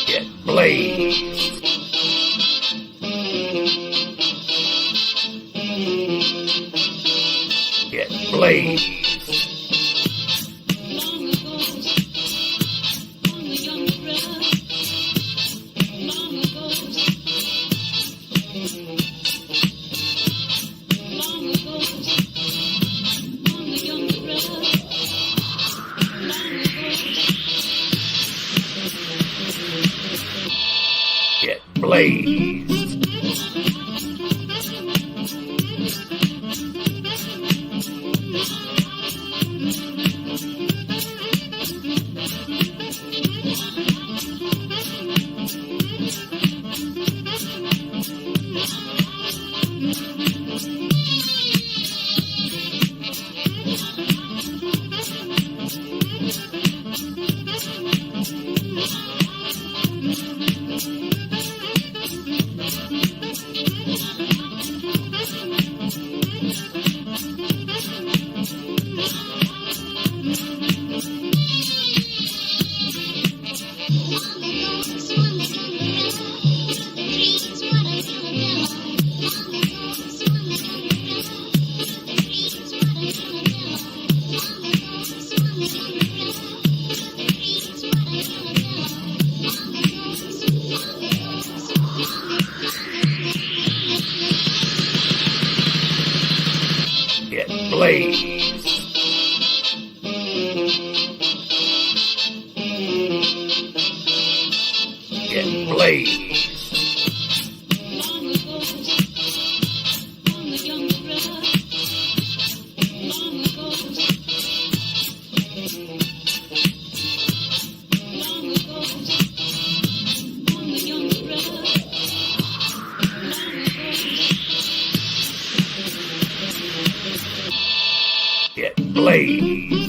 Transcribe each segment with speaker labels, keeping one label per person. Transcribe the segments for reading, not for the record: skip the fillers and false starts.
Speaker 1: Get Blaised. Get Blaised. Get Blaised. Get Blaised. Get Blaised.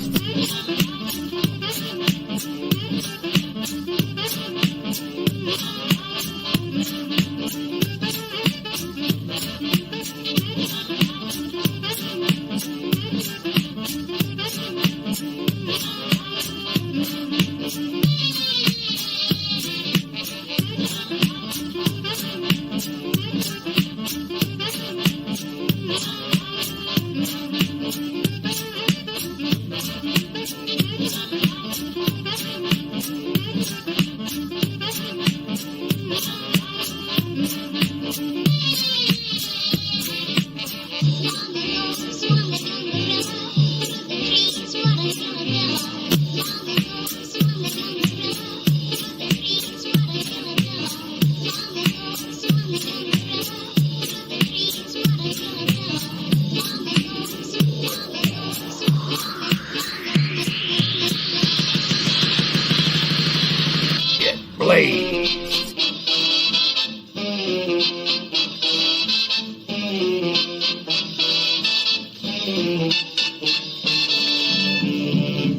Speaker 1: Get Blaised.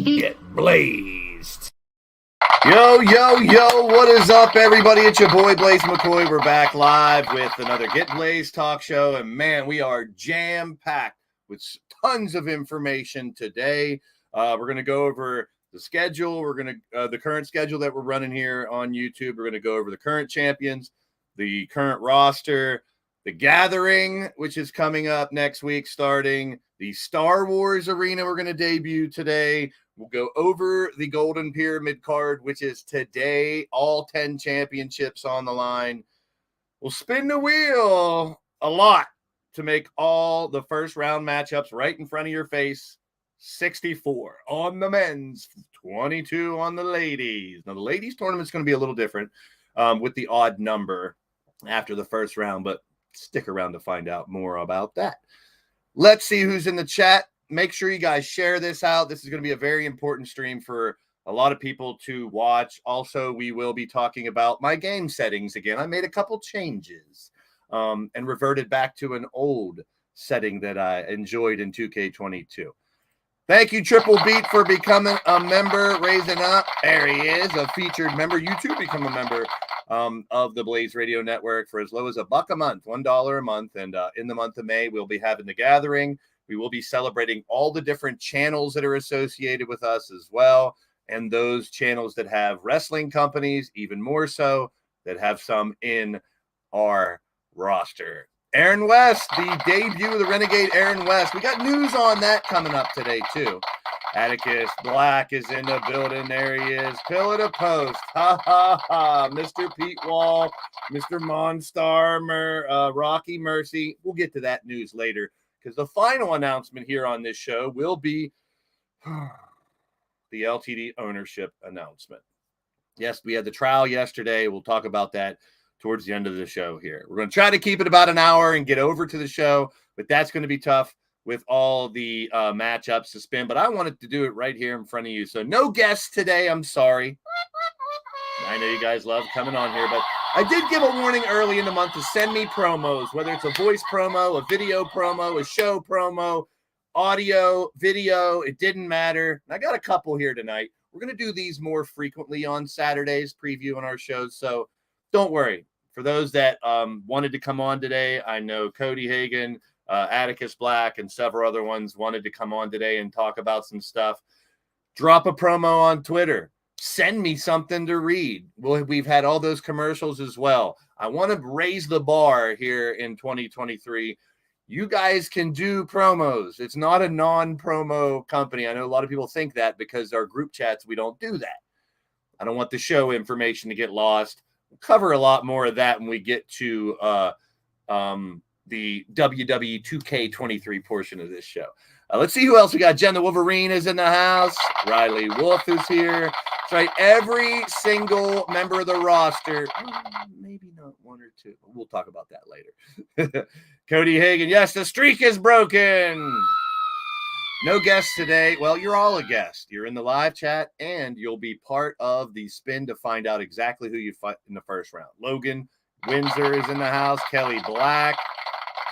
Speaker 1: Get Blaised.
Speaker 2: Yo, what is up, everybody? It's your boy, Blaised McCoy. We're back live with another Get Blaised talk show, and man, we are jam-packed with tons of information today. We're going to go over the schedule. We're going to the current schedule that we're running here on YouTube. We're going to go over the current champions, the current roster, the Gathering, which is coming up next week, starting the Star Wars Arena we're going to debut today. We'll go over the Golden Pyramid card, which is today, all 10 championships on the line. We'll spin the wheel a lot to make all the first round matchups right in front of your face. 64 on the men's, 22 on the ladies. Now, the ladies tournament's going to be a little different with the odd number after the first round, but stick around to find out more about that. Let's see who's in the chat. Make sure you guys share this out. This is going to be a very important stream for a lot of people to watch. Also, we will be talking about my game settings again. I made a couple changes and reverted back to an old setting that I enjoyed in 2K22. Thank you, Triple Beat, for becoming a member, raising up. There he is, a featured member. You too become a member of the Blaised Radio Network for as low as $1 a month, $1 a month. And in the month of May, we'll be having the gathering. We will be celebrating all the different channels that are associated with us as well. And those channels that have wrestling companies, even more so, that have some in our roster. Aaron West, the debut of the Renegade Aaron West. We got news on that coming up today, too. Atticus Black is in the building. There he is. Pillar to post. Ha, ha, ha. Mr. Pete Wall, Mr. Monstar, Rocky Mercy. We'll get to that news later because the final announcement here on this show will be the LTD ownership announcement. Yes, we had the trial yesterday. We'll talk about that towards the end of the show here. We're going to try to keep it about an hour and get over to the show, but that's going to be tough with all the matchups to spin. But I wanted to do it right here in front of you. So no guests today. I'm sorry. I know you guys love coming on here, but I did give a warning early in the month to send me promos, whether it's a voice promo, a video promo, a show promo, audio, video. It didn't matter. And I got a couple here tonight. We're going to do these more frequently on Saturdays, previewing our shows. So don't worry. For those that wanted to come on today, I know Cody Hagan, Atticus Black, and several other ones wanted to come on today and talk about some stuff. Drop a promo on Twitter. Send me something to read. We've had all those commercials as well. I want to raise the bar here in 2023. You guys can do promos. It's not a non-promo company. I know a lot of people think that because our group chats, we don't do that. I don't want the show information to get lost. We'll cover a lot more of that when we get to the WWE2K23 portion of this show. Let's see who else we got. Jen the Wolverine is in the house. Riley Wolf is here. That's right. Every single member of the roster. Maybe not one or two. We'll talk about that later. Cody Hagan. Yes, the streak is broken. No guests today. Well, you're all a guest. You're in the live chat, and you'll be part of the spin to find out exactly who you fight in the first round. Logan Windsor is in the house. Kelly Black.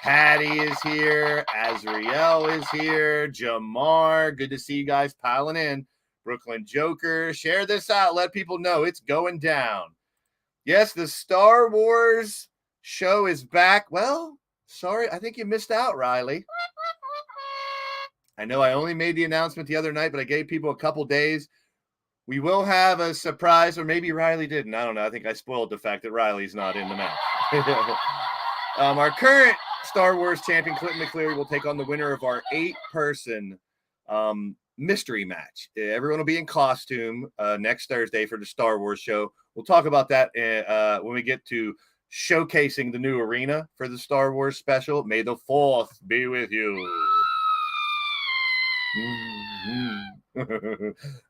Speaker 2: Patty is here. Azriel is here. Jamar. Good to see you guys piling in. Brooklyn Joker. Share this out. Let people know it's going down. Yes, the Star Wars show is back. Well, sorry. I think you missed out, Riley. I know I only made the announcement the other night, but I gave people a couple days. We will have a surprise, or maybe Riley didn't. I don't know. I think I spoiled the fact that Riley's not in the match. Our current Star Wars champion, Clinton McCleary, will take on the winner of our 8-person mystery match. Everyone will be in costume next Thursday for the Star Wars show. We'll talk about that when we get to showcasing the new arena for the Star Wars special. May the 4th be with you.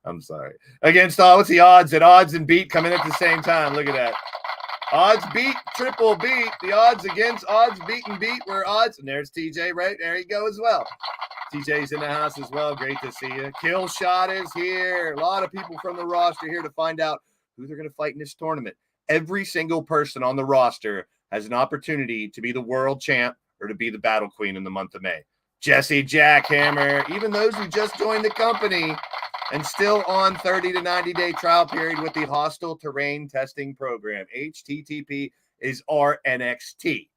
Speaker 2: I'm sorry. Against what's the odds? That odds and beat come in at the same time. Look at that. Odds beat, triple beat. The odds against odds beat and beat were odds. And there's TJ right there. You go as well. TJ's in the house as well. Great to see you. Kill Shot is here. A lot of people from the roster here to find out who they're going to fight in this tournament. Every single person on the roster has an opportunity to be the world champ or to be the battle queen in the month of May. Jesse Jackhammer, even those who just joined the company and still on 30 to 90-day trial period with the Hostile Terrain Testing Program. HTTP is RNXT.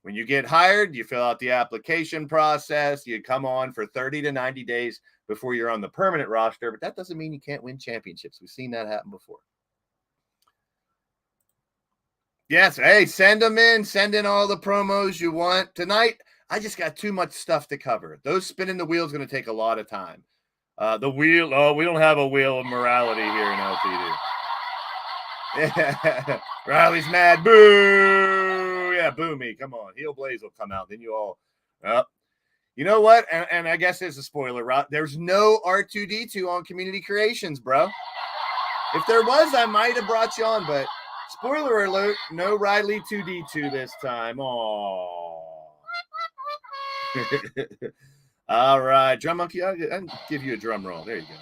Speaker 2: When you get hired, you fill out the application process. You come on for 30 to 90 days before you're on the permanent roster, but that doesn't mean you can't win championships. We've seen that happen before. Yes, hey, send them in. Send in all the promos you want. Tonight, I just got too much stuff to cover. Those spinning the wheel is going to take a lot of time. The wheel, we don't have a wheel of morality here in LTD. Yeah. Riley's mad. Boo! Yeah, boo me. Come on. Heel Blaze will come out. Then you all, you know what? And I guess it's a spoiler. There's no R2D2 on Community Creations, bro. If there was, I might have brought you on, but spoiler alert, no Riley 2D2 this time. Aww. All right, Drum Monkey, I'll give you a drum roll. There you go.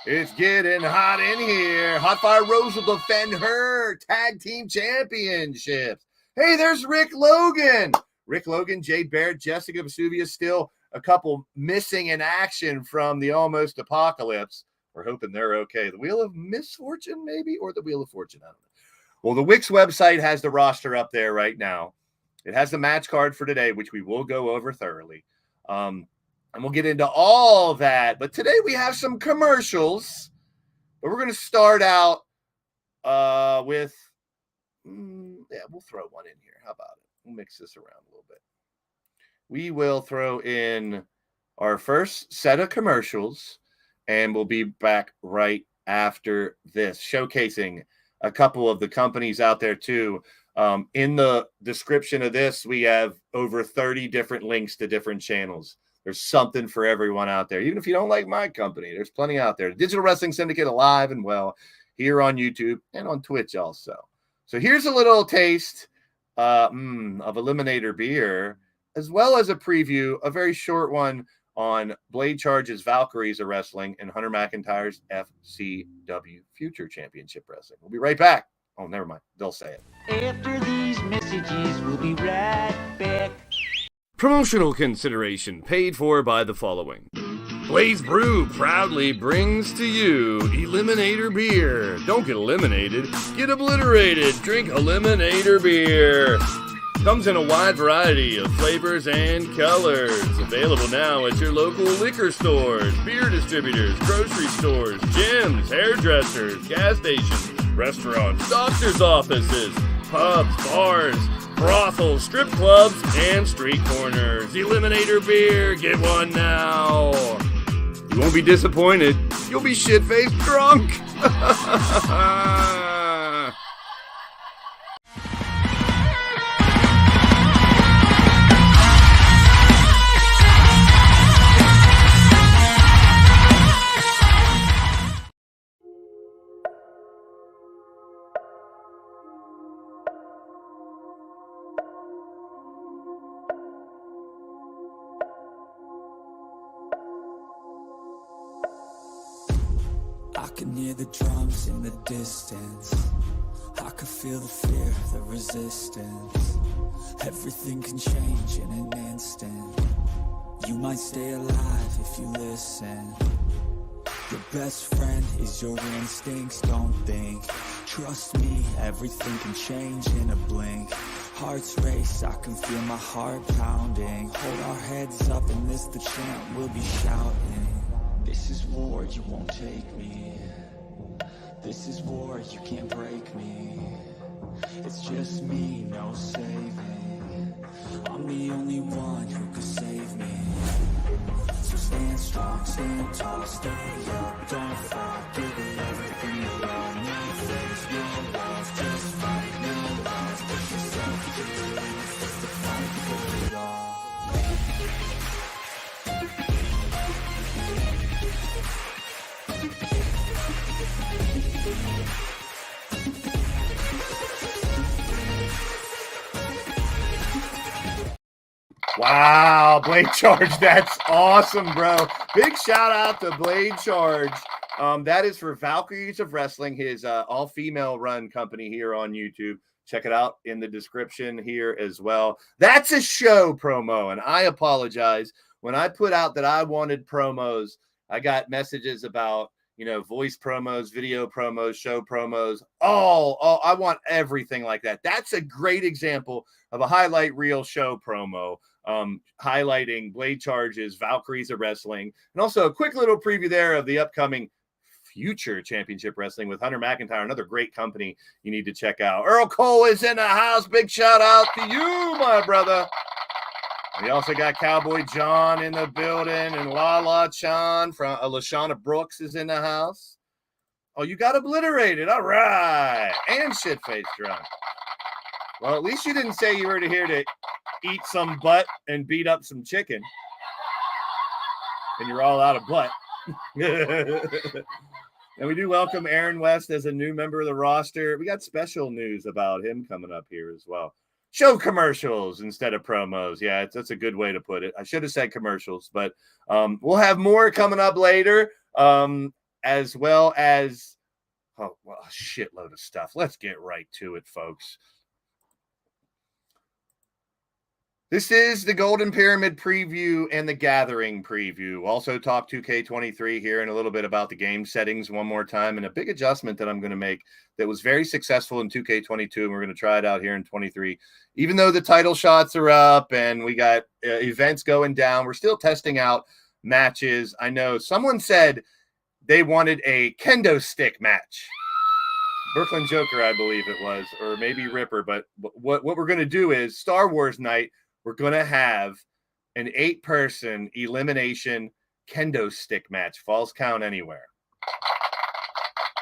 Speaker 2: It's getting hot in here. Hotfire Rose will defend her tag team championships. Hey, there's Rick Logan. Rick Logan, Jade Barrett, Jessica Vesuvius, still a couple missing in action from the Almost Apocalypse. We're hoping they're okay. The Wheel of Misfortune, maybe, or the Wheel of Fortune. I don't know. Well, the Wix website has the roster up there right now. It has the match card for today, which we will go over thoroughly. And we'll get into all that. But today we have some commercials. But we're going to start out with, we'll throw one in here. How about it? We'll mix this around a little bit. We will throw in our first set of commercials, and we'll be back right after this, showcasing a couple of the companies out there too. In the description of this, we have over 30 different links to different channels. There's something for everyone out there. Even if you don't like my company, there's plenty out there. Digital Wrestling Syndicate alive and well here on YouTube and on Twitch also. So here's a little taste of Eliminator Beer, as well as a preview, a very short one on Blade Charge's Valkyries of Wrestling and Hunter McIntyre's FCW Future Championship Wrestling. We'll be right back. Oh, never mind. They'll say it.
Speaker 3: After these messages, we'll be right back.
Speaker 1: Promotional consideration paid for by the following. Blaised Brew proudly brings to you Eliminator Beer. Don't get eliminated, get obliterated. Drink Eliminator Beer. Comes in a wide variety of flavors and colors. Available now at your local liquor stores, beer distributors, grocery stores, gyms, hairdressers, gas stations, restaurants, doctor's offices, pubs, bars, brothels, strip clubs, and street corners. Eliminator Beer, get one now. You won't be disappointed. You'll be shit-faced drunk.
Speaker 4: I can hear the drums in the distance. I can feel the fear, the resistance. Everything can change in an instant. You might stay alive if you listen. Your best friend is your instincts, don't think. Trust me, everything can change in a blink. Hearts race, I can feel my heart pounding. Hold our heads up and this the chant we'll be shouting. This is war, you won't take me. This is war, you can't break me. It's just me, no saving. I'm the only one who can save me. So stand strong, stand tall, stay up, don't fall. Give it everything you got. No face, no walls, just fight, no loss. Push yourself to the limits, it's the fight for it all.
Speaker 2: Wow, Blade Charge, that's awesome, bro. Big shout out to Blade Charge. That is for Valkyries of Wrestling, his all-female run company here on YouTube. Check it out in the description here as well. That's a show promo, and I apologize. When I put out that I wanted promos, I got messages about, voice promos, video promos, show promos, I want everything like that. That's a great example of a highlight reel show promo, highlighting Blade Charge's Valkyries of Wrestling, and also a quick little preview there of the upcoming Future Championship Wrestling with Hunter McIntyre, another great company you need to check out. Earl Cole is in the house. Big shout out to you, my brother. We also got Cowboy John in the building, and Lala Chan from Lashana Brooks is in the house. Oh, you got obliterated. All right. And shit-faced drunk. Well, at least you didn't say you were here to eat some butt and beat up some chicken. And you're all out of butt. And we do welcome Aaron West as a new member of the roster. We got special news about him coming up here as well. Show commercials instead of promos. Yeah, that's a good way to put it. I should have said commercials, but we'll have more coming up later. as well as a shitload of stuff. Let's get right to it, folks. This is the Golden Pyramid preview and the Gathering preview. Also talk 2K23 here and a little bit about the game settings one more time and a big adjustment that I'm going to make that was very successful in 2K22 and we're going to try it out here in 23. Even though the title shots are up and we got events going down, we're still testing out matches. I know someone said they wanted a kendo stick match. Brooklyn Joker, I believe it was, or maybe Ripper. But what we're going to do is Star Wars night. We're going to have an 8-person elimination kendo stick match. Falls count anywhere.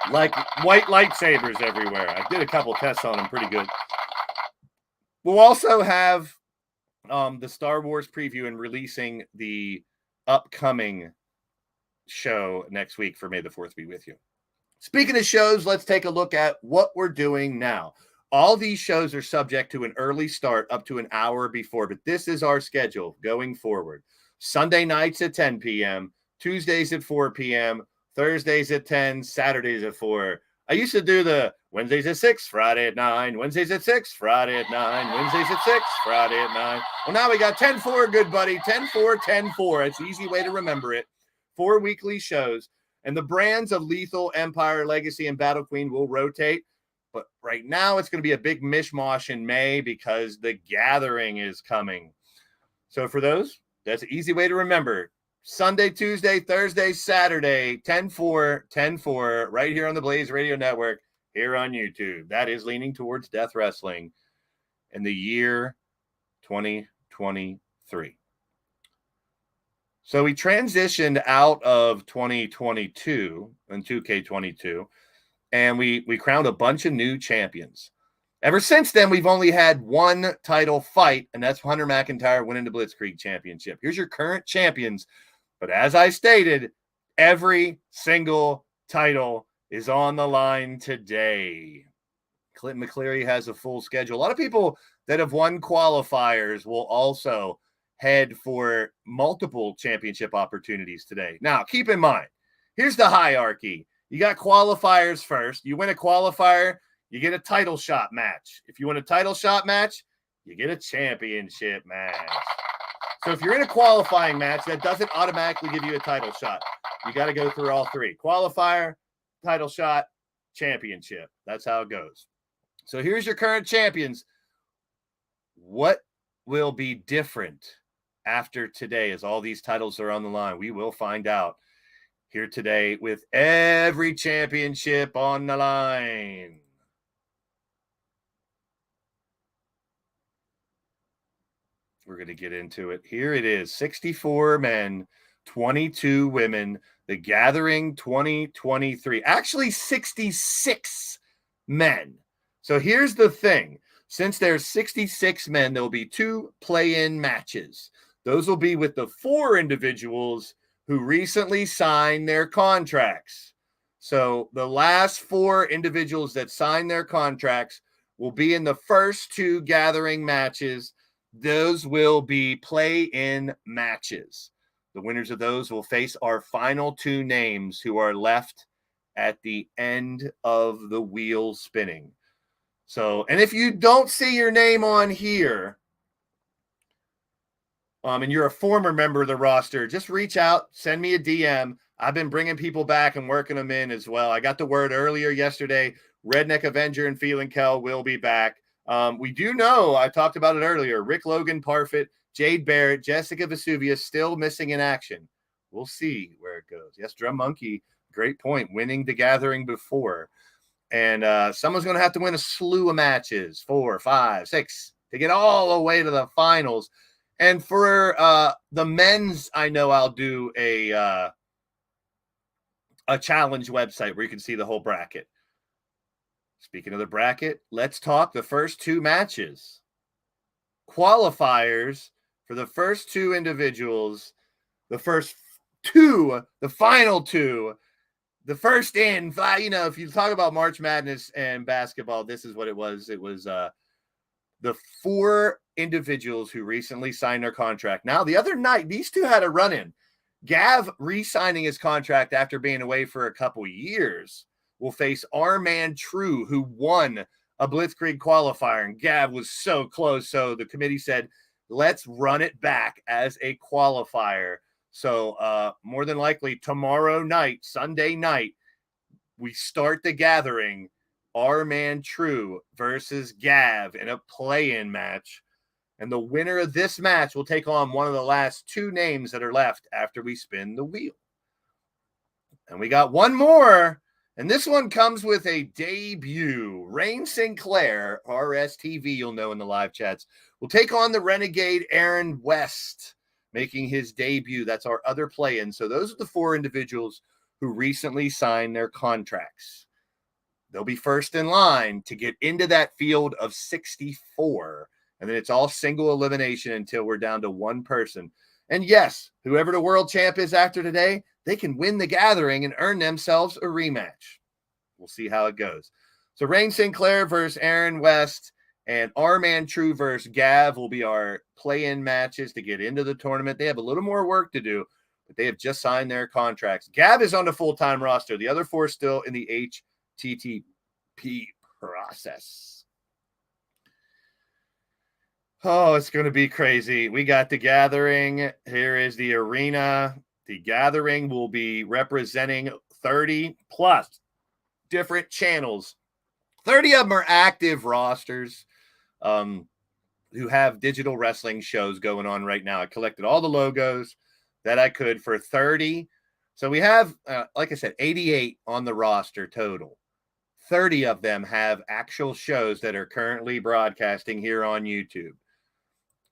Speaker 2: Like white lightsabers everywhere. I did a couple tests on them. Pretty good. We'll also have the Star Wars preview and releasing the upcoming show next week for May the 4th be with you. Speaking of shows, let's take a look at what we're doing now. All these shows are subject to an early start up to an hour before, but this is our schedule going forward. Sunday nights at 10 p.m., Tuesdays at 4 p.m., Thursdays at 10, Saturdays at 4. I used to do the Wednesdays at 6, Friday at 9, Wednesdays at 6, Friday at 9, Wednesdays at 6, Friday at 9. Well, now we got 10-4, good buddy, 10-4, 10-4. It's an easy way to remember it. 4 weekly shows, and the brands of Lethal, Empire, Legacy, and Battle Queen will rotate. But right now, it's going to be a big mishmash in May because the Gathering is coming. So for those, that's an easy way to remember. Sunday, Tuesday, Thursday, Saturday, 10-4, 10-4, right here on the Blaised Radio Network, here on YouTube. That is leaning towards Death Wrestling in the year 2023. So we transitioned out of 2022 and 2K22. And we crowned a bunch of new champions. Ever since then, we've only had one title fight, and that's Hunter McIntyre winning the Blitzkrieg Championship. Here's your current champions. But as I stated, every single title is on the line today. Clinton McCleary has a full schedule. A lot of people that have won qualifiers will also head for multiple championship opportunities today. Now, keep in mind, here's the hierarchy. You got qualifiers first. You win a qualifier, you get a title shot match. If you win a title shot match, you get a championship match. So if you're in a qualifying match, that doesn't automatically give you a title shot. You got to go through all three. Qualifier, title shot, championship. That's how it goes. So here's your current champions. What will be different after today as all these titles are on the line? We will find out here today with every championship on the line. We're going to get into it. Here it is, 64 men, 22 women, the Gathering 2023. Actually, 66 men. So here's the thing. Since there's 66 men, there will be 2 play-in matches. Those will be with the 4 individuals who recently signed their contracts. So the last 4 individuals that signed their contracts will be in the first 2 Gathering matches. Those will be play-in matches. The winners of those will face our final 2 names who are left at the end of the wheel spinning. So, and if you don't see your name on here, and you're a former member of the roster, just reach out, send me a DM. I've been bringing people back and working them in as well. I got the word earlier yesterday, Redneck Avenger and Feeling Kel will be back. We do know, I talked about it earlier, Rick Logan, Parfit, Jade Barrett, Jessica Vesuvius still missing in action. We'll see where it goes. Yes, Drum Monkey, great point, winning the Gathering before. And someone's going to have to win a slew of matches, 4, 5, 6, to get all the way to the finals. And for the men's, I know I'll do a challenge website where you can see the whole bracket. Speaking of the bracket, let's talk the first 2 matches. Qualifiers for the first 2 individuals, the first 2, the final 2, the first in, you know, if you talk about March Madness and basketball, this is what it was. It was the 4 individuals who recently signed their contract. Now, the other night, these 2 had a run-in. Gav, re-signing his contract after being away for a couple years, will face our man True, who won a Blitzkrieg qualifier. And Gav was so close. So the committee said, let's run it back as a qualifier. So more than likely tomorrow night, Sunday night, we start the gathering. Our man True versus Gav in a play-in match. And the winner of this match will take on one of the last two names that are left after we spin the wheel. And we got one more. And this one comes with a debut. Rain Sinclair, RSTV, you'll know in the live chats, will take on the Renegade Aaron West, making his debut. That's our other play-in. So those are the four individuals who recently signed their contracts. They'll be first in line to get into that field of 64. And then it's all single elimination until we're down to one person. And yes, whoever the world champ is after today, they can win the gathering and earn themselves a rematch. We'll see how it goes. So Rain Sinclair versus Aaron West and our man True versus Gav will be our play-in matches to get into the tournament. They have a little more work to do, but they have just signed their contracts. Gav is on the full-time roster. The other four still in the HTTP process. Oh, it's going to be crazy. We got the gathering. Here is the arena. The gathering will be representing 30 plus different channels. 30 of them are active rosters who have digital wrestling shows going on right now. I collected all the logos that I could for 30. So we have, like I said, 88 on the roster total. 30 of them have actual shows that are currently broadcasting here on YouTube.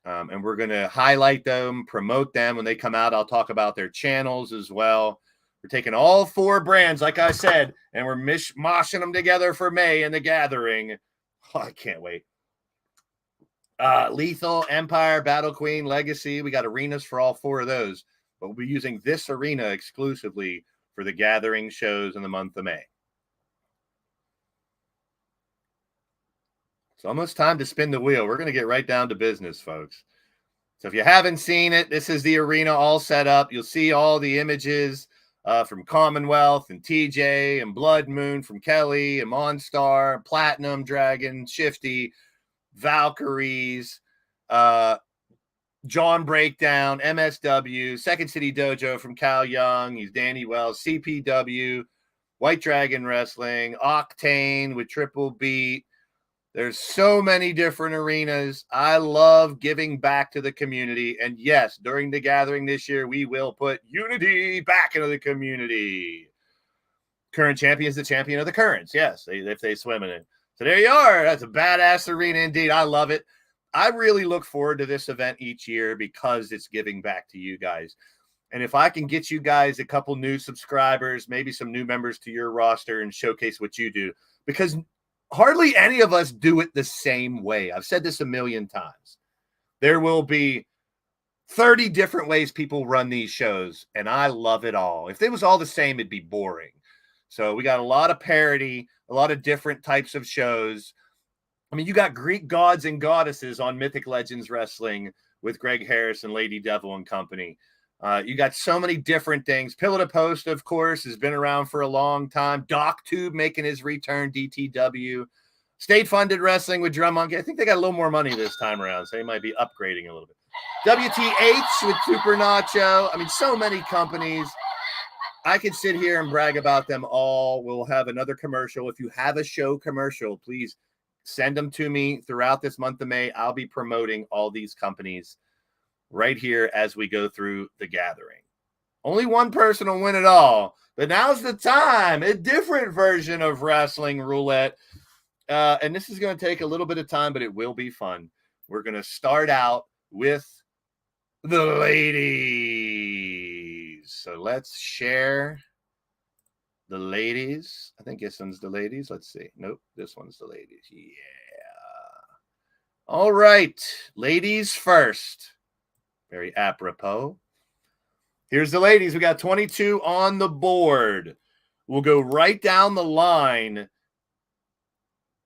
Speaker 2: And we're going to highlight them, promote them. When they come out, I'll talk about their channels as well. We're taking all four brands, like I said, and we're moshing them together for May in the gathering. Oh, I can't wait. Lethal, Empire, Battle Queen, Legacy. We got arenas for all four of those. But we'll be using this arena exclusively for the gathering shows in the month of May. It's almost time to spin the wheel. We're going to get right down to business, folks. So if you haven't seen it, this is the arena all set up. You'll see all the images from Commonwealth and TJ and Blood Moon from Kelly and Monstar, Platinum Dragon, Shifty, Valkyries, John Breakdown, MSW, Second City Dojo from Cal Young. He's Danny Wells, CPW, White Dragon Wrestling, Octane with Triple Beat. There's so many different arenas. I love giving back to the community. And yes, during the gathering this year, we will put unity back into the community. Current champion is the champion of the currents. Yes, if they swim in it. So there you are. That's a badass arena indeed. I love it. I really look forward to this event each year because it's giving back to you guys. And if I can get you guys a couple new subscribers, maybe some new members to your roster and showcase what you do, because hardly any of us do it the same way. I've said this a million times. There will be 30 different ways people run these shows, and I love it all. If it was all the same, it'd be boring. So we got a lot of parody, a lot of different types of shows. I mean, you got Greek gods and goddesses on Mythic Legends Wrestling with Greg Harris and Lady Devil and company. You got so many different things. Pillow to Post, of course, has been around for a long time. DocTube making his return, DTW. State-funded wrestling with Drum Monkey. I think they got a little more money this time around, so they might be upgrading a little bit. WTH with Super Nacho. I mean, so many companies. I could sit here and brag about them all. We'll have another commercial. If you have a show commercial, please send them to me throughout this month of May. I'll be promoting all these companies right here as we go through the gathering. Only one person will win it all, but now's the time. A different version of Wrestling Roulette. And this is going to take a little bit of time, but it will be fun. We're going to start out with the ladies. So let's share the ladies. I think this one's the ladies. Let's see. Nope, this one's the ladies. Yeah. All right. Ladies first. Very apropos. Here's the ladies. We got 22 on the board. We'll go right down the line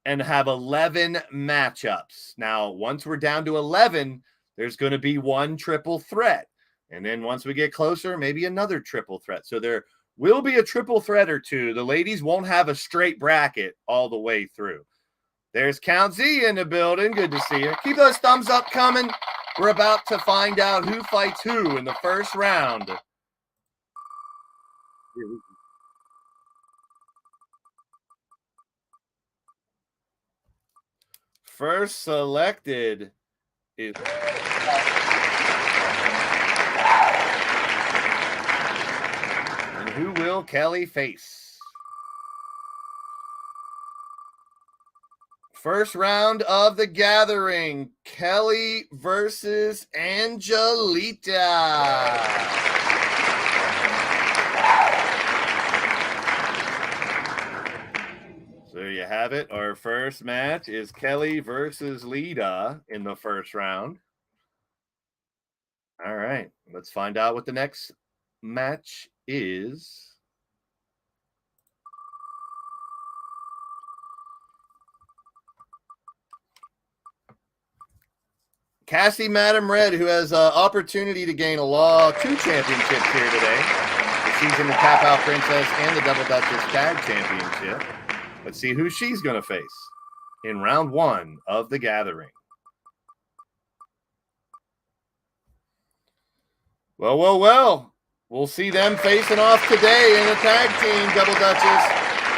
Speaker 2: and have 11 matchups. Now, once we're down to 11, there's going to be one triple threat. And then once we get closer, maybe another triple threat. So there will be a triple threat or two. The ladies won't have a straight bracket all the way through. There's Count Z in the building. Good to see you. Keep those thumbs up coming. We're about to find out who fights who in the first round. First selected is... And who will Kelly face? First round of the gathering, Kelly versus Angelita. So there you have it. Our first match is Kelly versus Lita in the first round. All right, let's find out what the next match is. Cassie Madam Red, who has an opportunity to gain a Law 2 championships here today. She's in the Tap Out Princess and the Double Duchess Tag Championship. Let's see who she's going to face in round 1 of the gathering. Well. We'll see them facing off today in the tag team, Double Duchess.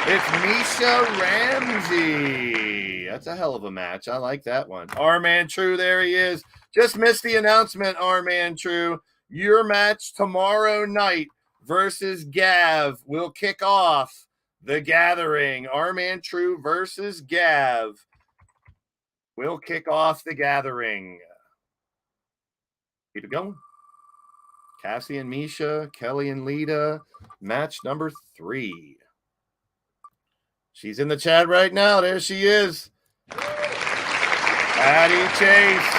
Speaker 2: It's Misha Ramsey. That's a hell of a match. I like that one. R-Man True, there he is. Just missed the announcement, R-Man True. Your match tomorrow night versus Gav will kick off the gathering. R-Man True versus Gav will kick off the gathering. Keep it going. Cassie and Misha, Kelly and Lita, match number 3. She's in the chat right now. There she is. Patty Chase.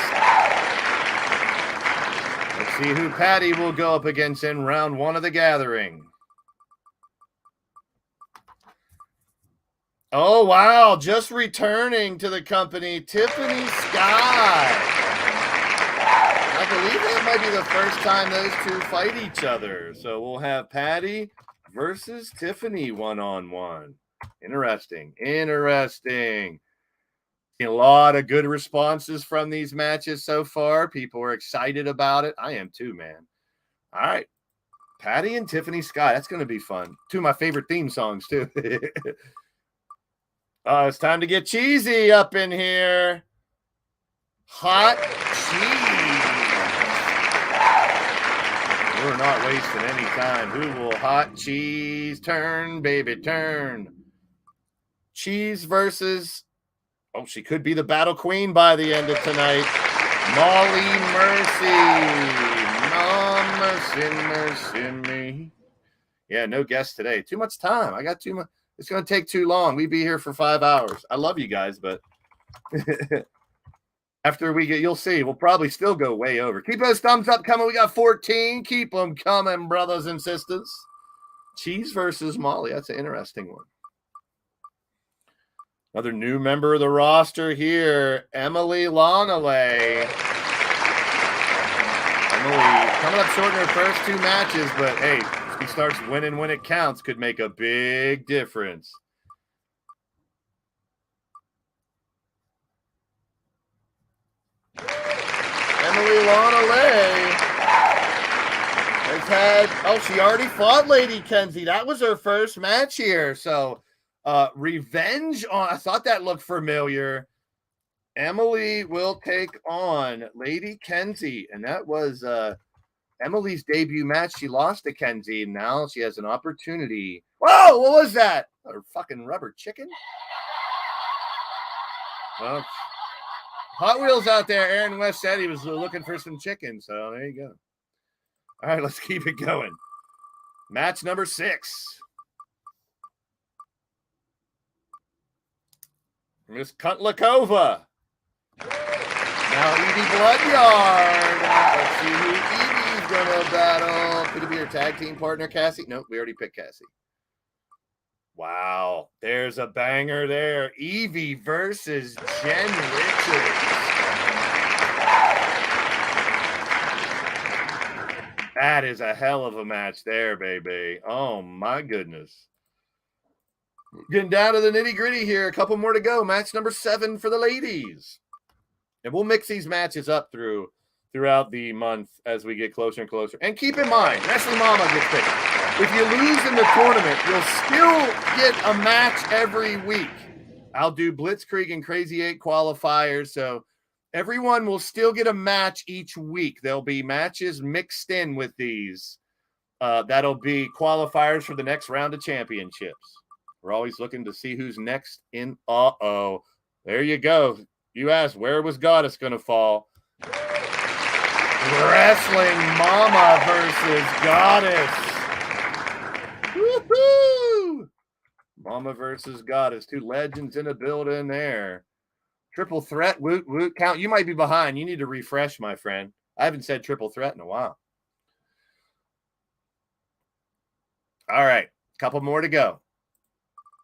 Speaker 2: Let's see who Patty will go up against in round 1 of the gathering. Oh, wow. Just returning to the company, Tiffany Sky. I believe that might be the first time those two fight each other. So we'll have Patty versus Tiffany one-on-one. Interesting. Seen a lot of good responses from these matches so far. People are excited about it. I am too, man. All right. Patty and Tiffany Sky. That's going to be fun. 2 of my favorite theme songs, too. It's time to get cheesy up in here. Hot cheese. We're not wasting any time. Who will hot cheese turn, baby, turn? Cheese versus, oh, she could be the battle queen by the end of tonight. Molly Mercy. Mercy me. Yeah, no guests today. Too much time. I got too much. It's going to take too long. We'd be here for 5 hours. I love you guys, but after we get, you'll see, we'll probably still go way over. Keep those thumbs up coming. We got 14. Keep them coming, brothers and sisters. Cheese versus Molly. That's an interesting one. Another new member of the roster here, Emily Longley. Emily coming up short in her first 2 matches, but hey, if she starts winning when it counts, could make a big difference. Emily Longley has had, oh, she already fought Lady Kenzie. That was her first match here. So revenge on, I thought that looked familiar. Emily will take on Lady Kenzie, and that was Emily's debut match. She lost to Kenzie, and now she has an opportunity. Whoa, what was that? A fucking rubber chicken? Well, Hot Wheels out there. Aaron West said he was looking for some chicken, so there you go. All right, let's keep it going. Match number 6. Miss Kuntlikova. Now Evie Bloodyard. Let's see who Evie's going to battle. Could it be her tag team partner, Cassie? Nope, we already picked Cassie. Wow, there's a banger there. Evie versus Jen Richards. That is a hell of a match there, baby. Oh, my goodness. Getting down to the nitty-gritty here. A couple more to go. Match number 7 for the ladies. And we'll mix these matches up throughout the month as we get closer and closer. And keep in mind, Wrestling Mama gets picked. If you lose in the tournament, you'll still get a match every week. I'll do Blitzkrieg and Crazy 8 qualifiers, so everyone will still get a match each week. There'll be matches mixed in with these. That'll be qualifiers for the next round of championships. We're always looking to see who's next in. Uh-oh. There you go. You asked, where was Goddess going to fall? Wrestling Mama versus Goddess. Woohoo! Mama versus Goddess. 2 legends in a building there. Triple threat, woot, woot, count. You might be behind. You need to refresh, my friend. I haven't said triple threat in a while. All right. Couple more to go.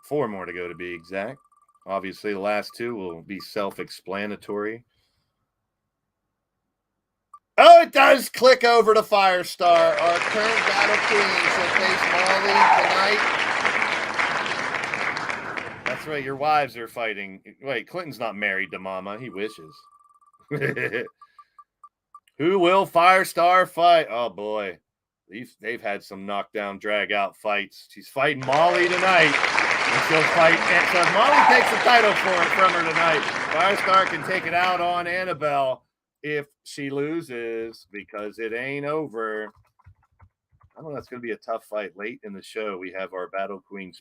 Speaker 2: 4 more to go to be exact. Obviously, the last 2 will be self-explanatory. Oh, it does click over to Firestar. Our current battle queen shall face Molly tonight. That's right. Your wives are fighting. Wait, Clinton's not married to Mama. He wishes. Who will Firestar fight? Oh, boy. They've had some knockdown, drag-out fights. She's fighting Molly tonight. And she'll fight. And so if Molly takes the title from her tonight, Firestar can take it out on Annabelle if she loses, because it ain't over. I don't know. It's going to be a tough fight. Late in the show, we have our Battle Queen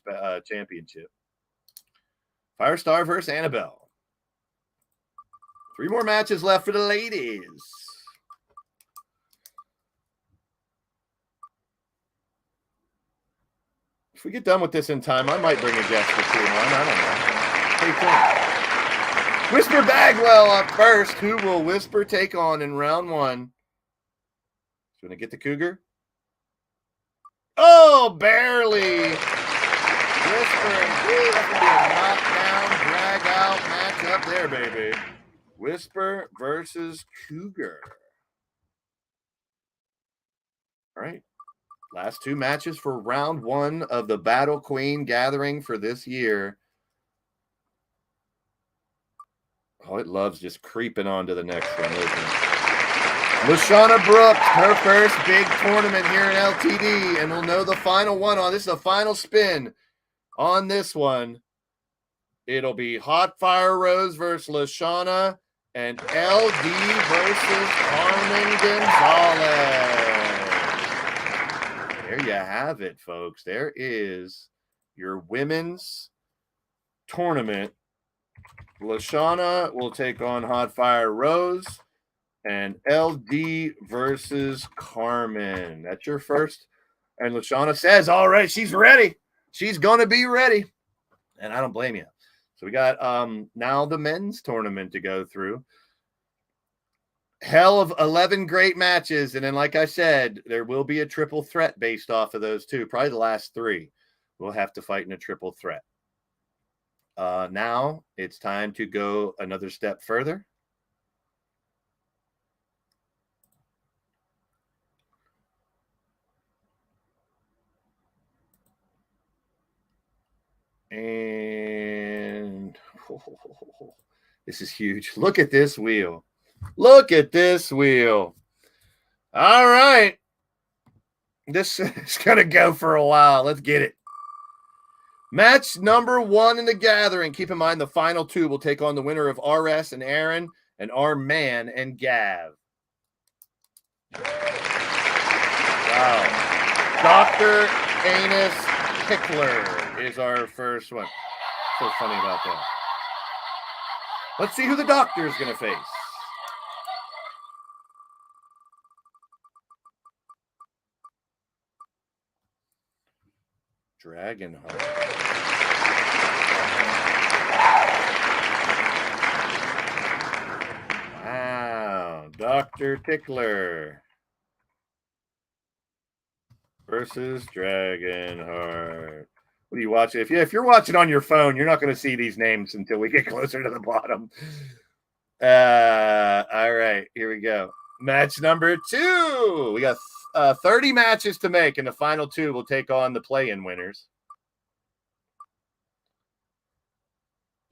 Speaker 2: Championship. Firestar versus Annabelle. 3 more matches left for the ladies. If we get done with this in time, I might bring a guest or 2 on. I don't know. Stay tuned. Whisper Bagwell up first. Who will Whisper take on in round 1? She's going to get the Cougar. Oh, barely. Whisper. Woo, that's going to be a knockdown, drag-out match up there, baby. Whisper versus Cougar. All right. Last 2 matches for round 1 of the Battle Queen gathering for this year. Oh, it loves just creeping on to the next one, isn't it? LaShawna Brooks, her first big tournament here in LTD, and we'll know the final one on this is the final spin on this one. It'll be Hot Fire Rose versus LaShawna and LD versus Carmen Gonzalez. There you have it, folks. There is your women's tournament. LaShawna will take on Hot Fire Rose and LD versus Carmen. That's your first. And LaShawna says, all right, she's ready. She's going to be ready. And I don't blame you. So we got now the men's tournament to go through. Hell of 11 great matches. And then, like I said, there will be a triple threat based off of those 2. Probably the last 3 will have to fight in a triple threat. Now it's time to go another step further. And this is huge. Look at this wheel. Look at this wheel. All right. This is going to go for a while. Let's get it. Match number 1 in the gathering. Keep in mind the final 2 will take on the winner of RS and Aaron and our man and Gav. Wow. Dr. Anus Pickler is our first one. So funny about that. Let's see who the doctor is going to face. Dragonheart. Wow. Dr. Tickler versus Dragonheart. What are you watching? If you're watching on your phone, you're not going to see these names until we get closer to the bottom. All right, here we go. Match number 2. We got 30 matches to make, and the final 2 will take on the play-in winners.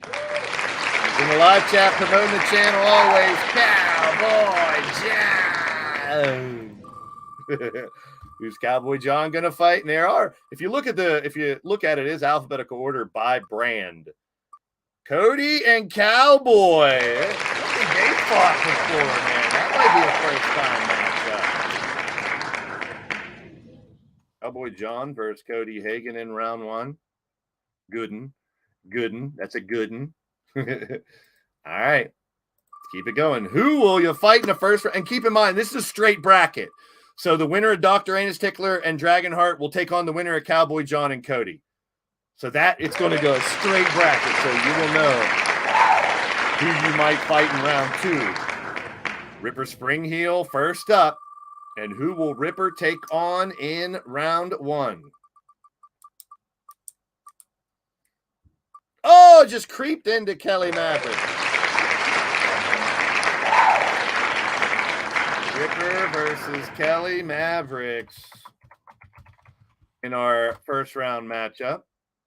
Speaker 2: In the live chat, promoting the channel always, Cowboy John. Who's Cowboy John gonna fight? And there are, if you look at it, is alphabetical order by brand. Cody and Cowboy. I don't think they fought before, man. That might be a first time matchup. Cowboy John versus Cody Hagan in round 1. Gooden. That's a gooden. All right. Let's keep it going. Who will you fight in the first round? And keep in mind, this is a straight bracket. So the winner of Dr. Anus Tickler and Dragonheart will take on the winner of Cowboy John and Cody. So that it's going to go a straight bracket. So you will know who you might fight in round 2. Ripper Springheel first up. And who will Ripper take on in round 1? Oh, just creeped into Kelly Maverick. Ripper versus Kelly Mavericks in our first round matchup.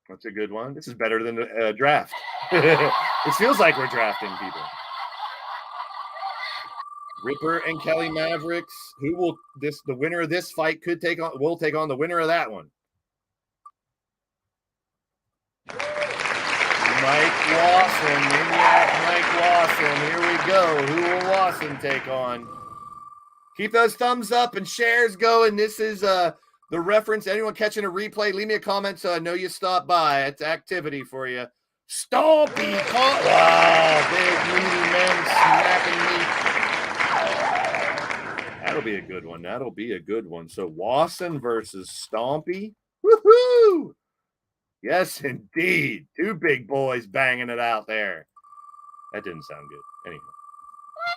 Speaker 2: That's a good one. This is better than the draft. This feels like we're drafting people. Ripper and Kelly Mavericks. Who will the winner of this fight will take on the winner of that one. Mike Lawson, Maniac Mike Lawson. Here we go. Who will Lawson take on? Keep those thumbs up and shares going. This is the reference. Anyone catching a replay, leave me a comment so I know you stopped by. It's activity for you. Stompy caught. Wow, big meaty men smacking me. That'll be a good one. So Lawson versus Stompy. Woohoo! Yes, indeed. 2 big boys banging it out there. That didn't sound good. Anyway.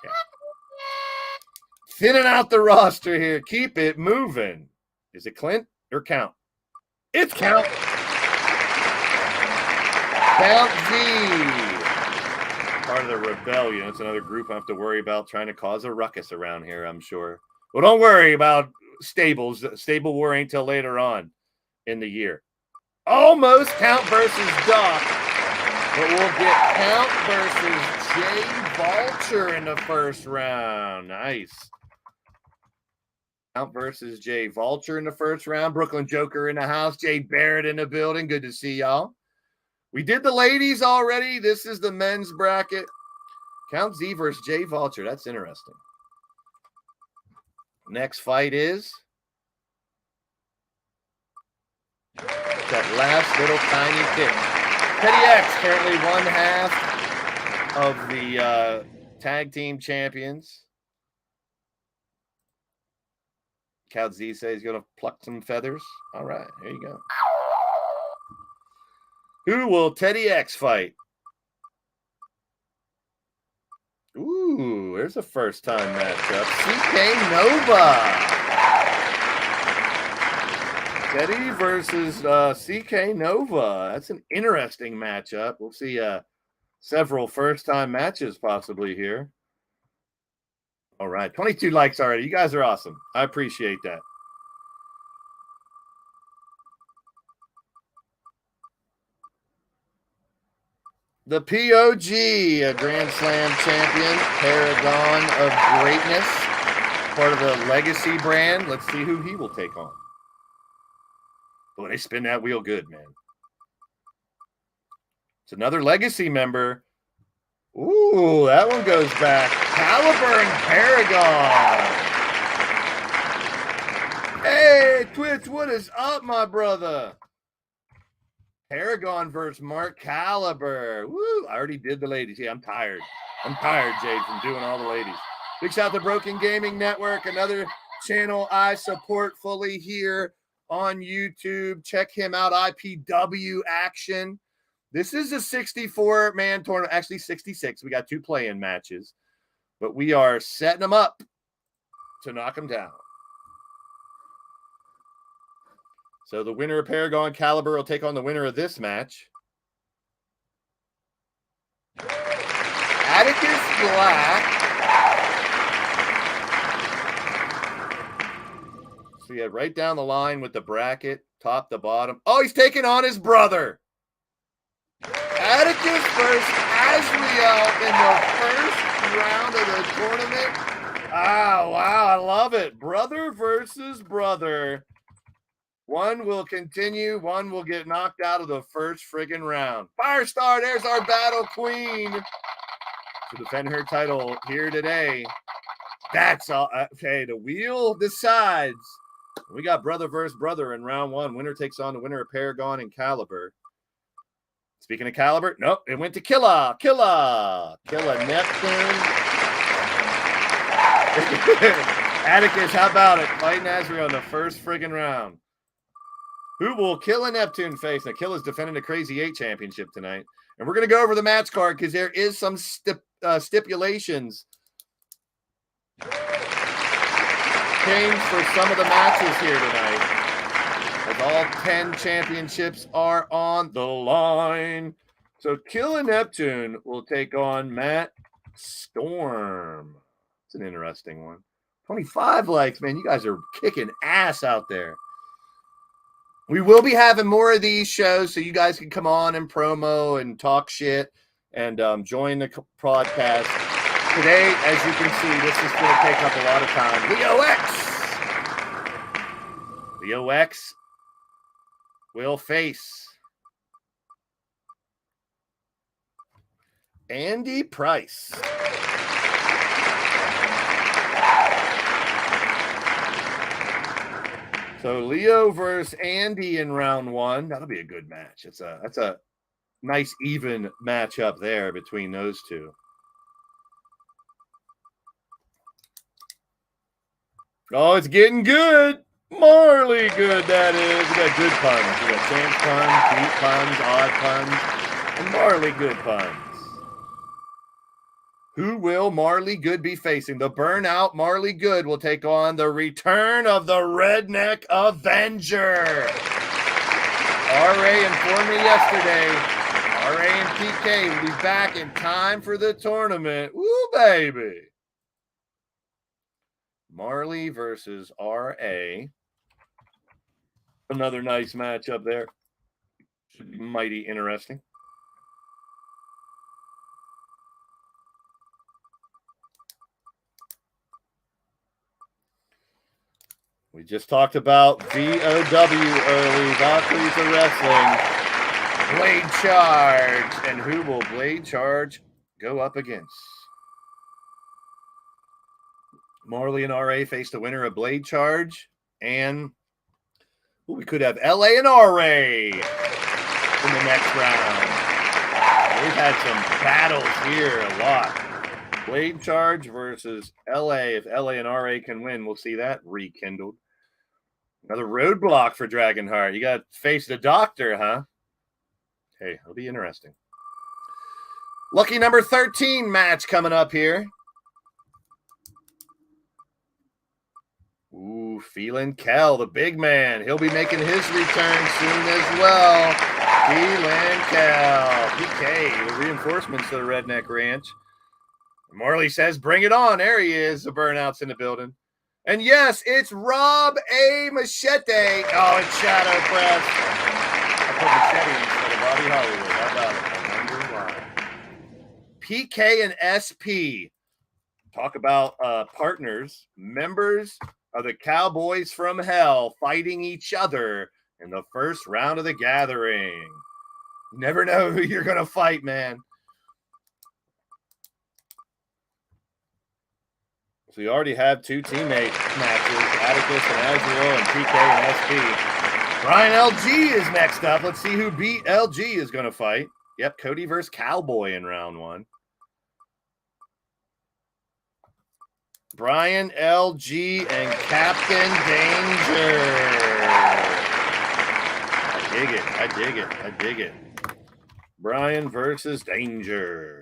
Speaker 2: Yeah. Thinning out the roster here. Keep it moving. Is it Clint or Count? It's Count. Count Z. Part of the rebellion. It's another group I have to worry about trying to cause a ruckus around here, I'm sure. Well, don't worry about stables. Stable war ain't till later on in the year. Almost Count versus Doc, but we'll get Count versus Jay Vulture in the first round. Nice. Count versus Jay Vulture in the first round. Brooklyn Joker in the house. Jay Barrett in the building. Good to see y'all. We did the ladies already. This is the men's bracket. Count Z versus Jay Vulture. That's interesting. Next fight is that last little tiny kick. Petty X, currently 1/2 of the tag team champions. Count Z says he's going to pluck some feathers. All right, here you go. Who will Teddy X fight? Ooh, there's a first time matchup. CK Nova. Teddy versus CK Nova. That's an interesting matchup. We'll see several first-time matches possibly here. All right, 22 likes already. You guys are awesome. I appreciate that. The POG, a Grand Slam champion, paragon of greatness, part of the Legacy brand. Let's see who he will take on. Boy, they spin that wheel good, man. It's another Legacy member. Ooh, that one goes back. Caliber and Paragon. Hey, Twitch, what is up, my brother? Paragon versus Mark Caliber. Woo, I already did the ladies. Yeah, I'm tired. I'm tired, Jade, from doing all the ladies. Big shout out to Broken Gaming Network, another channel I support fully here on YouTube. Check him out, IPW Action. This is a 64-man tournament, actually 66. We got 2 play-in matches, but we are setting them up to knock them down. So the winner of Paragon Caliber will take on the winner of this match. Atticus Black So yeah, right down the line with the bracket, top to bottom. Oh, he's taking on his brother. Atticus versus Azrael in the first round of the tournament. Ah, wow, I love it. Brother versus brother. One will continue, one will get knocked out of the first friggin' round. Firestar, there's our battle queen to defend her title here today. That's all. Okay, the wheel decides. We got brother versus brother in round one. Winner takes on the winner of Paragon and Caliber. Speaking of Caliber, nope, it went to Killa Neptune. Atticus, how about it? Fighting Azrael in the first friggin' round. Who will Killa Neptune face? Now, Killa's defending the Crazy 8 championship tonight. And we're going to go over the match card because there is some stipulations changed for some of the matches here tonight. As all 10 championships are on the line. So Killa Neptune will take on Matt Storm. It's an interesting one. 25 likes, man. You guys are kicking ass out there. We will be having more of these shows so you guys can come on and promo and talk shit and join the podcast. Today, as you can see, this is going to take up a lot of time. Leo X will face Andy Price. So Leo versus Andy in round one. That'll be a good match. That's a nice even matchup there between those two. Oh, it's getting good. Marley good, that is. We got good puns. We got chance puns, deep puns, odd puns, and Marley good puns. Who will Marley Good be facing? The burnout Marley Good will take on the return of the Redneck Avenger. RA informed me yesterday. RA and PK will be back in time for the tournament. Woo, baby. Marley versus RA. Another nice matchup there. Should be mighty interesting. We just talked about VOW early. Valkyries of Wrestling. Blade Charge. And who will Blade Charge go up against? Marley and RA face the winner of Blade Charge. And we could have LA and RA in the next round. We've had some battles here a lot. Blade Charge versus LA. If LA and RA can win, we'll see that rekindled. Another roadblock for Dragonheart. You got to face the doctor, huh? Hey, it'll be interesting. Lucky number 13 match coming up here. Ooh, feeling Kel, the big man. He'll be making his return soon as well. Feeling Kel. PK, the reinforcements to the Redneck Ranch. Marley says, bring it on. There he is. The burnout's in the building. And yes, it's Rob A. Machete. Oh, it's Shadow Press. I put Machete instead of Bobby Hollywood. How about it? I wonder why. PK and SP. Talk about partners, members of the Cowboys from Hell fighting each other in the first round of the gathering. You never know who you're going to fight, man. So you already have two teammate matches, Atticus and Azrael and PK and SP. Brian LG is next up. Let's see who beat LG is going to fight. Yep, Cody versus Cowboy in round one. Brian LG and Captain Danger. I dig it. Brian versus Danger.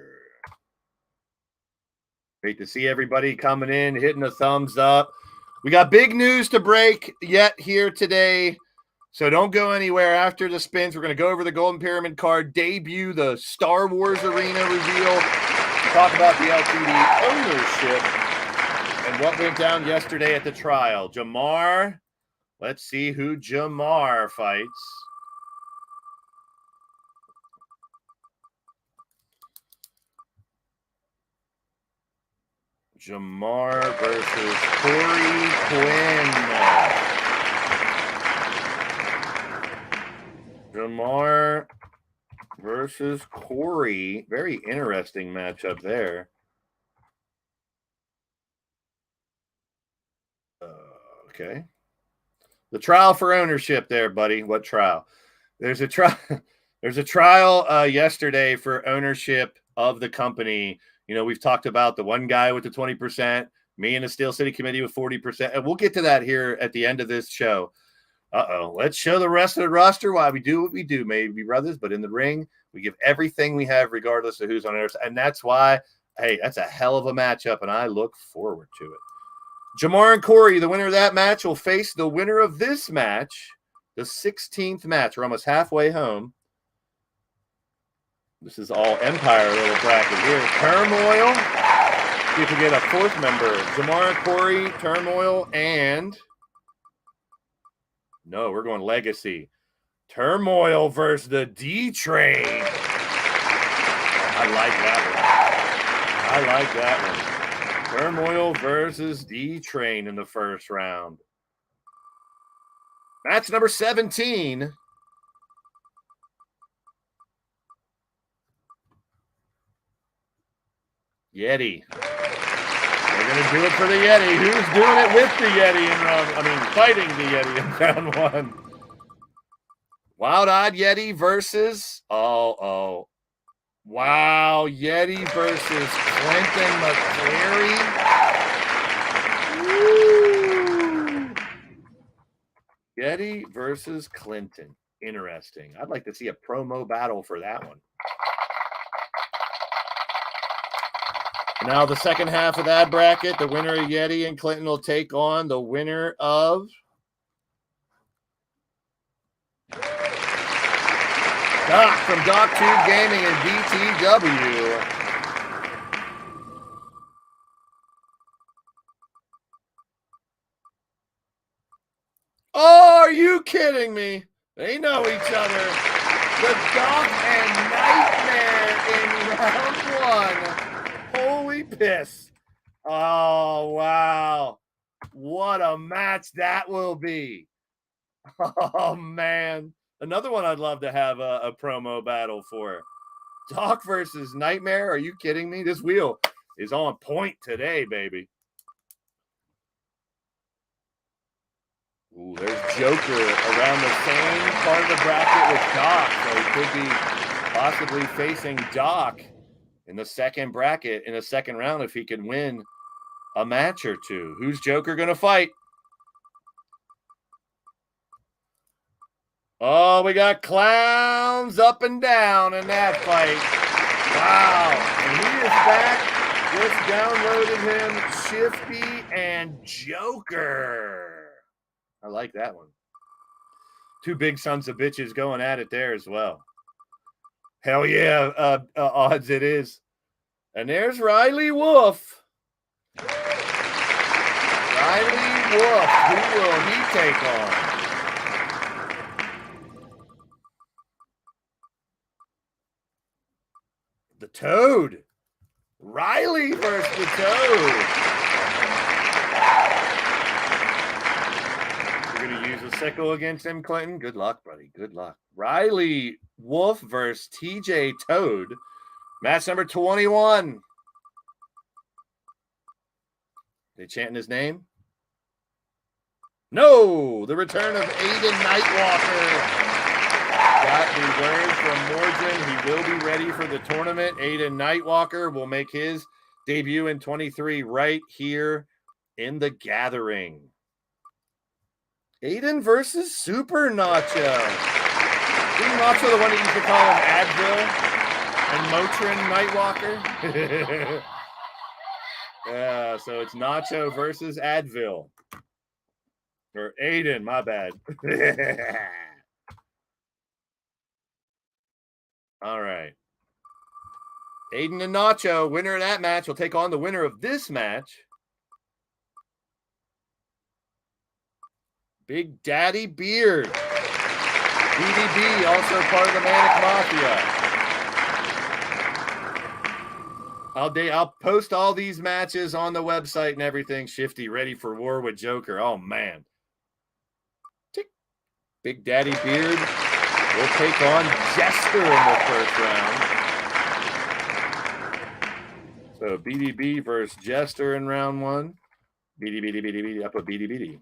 Speaker 2: Great to see everybody coming in, hitting a thumbs up. We got big news to break yet here today, so don't go anywhere after the spins. We're going to go over the Golden Pyramid card, debut the Star Wars Arena reveal, talk about the LTD ownership, and what went down yesterday at the trial. Jamar Let's see who Jamar fights. Jamar versus Corey Quinn. Jamar versus Corey. Very interesting matchup there. Okay. The trial for ownership there, buddy. What trial? There's a trial. There's a trial yesterday for ownership of the company. You know, we've talked about the one guy with the 20%, me and the Steel City Committee with 40%. And we'll get to that here at the end of this show. Let's show the rest of the roster why we do what we do, maybe brothers. But in the ring, we give everything we have regardless of who's on our side. And that's why, hey, that's a hell of a matchup, and I look forward to it. Jamar and Corey, the winner of that match, will face the winner of this match, the 16th match. We're almost halfway home. This is all Empire little bracket here. Turmoil. See if we get a fourth member. Jamar and Corey, Turmoil, and... No, we're going Legacy. Turmoil versus the D-Train. I like that one. I like that one. Turmoil versus D-Train in the first round. Match number 17. Yeti. We're going to do it for the Yeti. Who's doing it with the Yeti in fighting the Yeti in round one? Wild-Eyed Yeti versus... Wow. Yeti versus Clinton McCleary. Woo. Yeti versus Clinton. Interesting. I'd like to see a promo battle for that one. Now, the second half of that bracket, the winner of Yeti and Clinton will take on the winner of Doc from DocTube Gaming and BTW. Oh, are you kidding me? They know each other. The Doc and Nightmare in round one. Holy piss. Oh, wow. What a match that will be. Oh, man. Another one I'd love to have a promo battle for. Doc versus Nightmare. Are you kidding me? This wheel is on point today, baby. Ooh, there's Joker around the same part of the bracket with Doc. So he could be possibly facing Doc in the second bracket in the second round if he can win a match or two. Who's Joker going to fight? Oh, we got clowns up and down in that fight. Wow. And he is back. Just downloaded him. Shifty and Joker. I like that one. Two big sons of bitches going at it there as well. Hell yeah, odds it is. And there's Riley Wolf. Riley Wolf. Who will he take on? The Toad. Riley versus the Toad. You're going to use a sickle against him, Clinton? Good luck, buddy. Good luck. Riley Wolf versus TJ Toad. Match number 21. They chanting his name? No! The return of Aiden Nightwalker. Got the word from Morgan. He will be ready for the tournament. Aiden Nightwalker will make his debut in 23 right here in the Gathering. Aiden versus Super Nacho. Isn't Nacho the one that used to call him Advil and Motrin Nightwalker? Yeah, so it's Nacho versus Advil. Or Aiden, my bad. All right. Aiden and Nacho, winner of that match, will take on the winner of this match. Big Daddy Beard. BDB, also part of the Manic Mafia. I'll post all these matches on the website and everything. Shifty ready for war with Joker. Oh, man. Tick. Big Daddy Beard will take on Jester in the first round. So BDB versus Jester in round 1. BDB, I put BDB.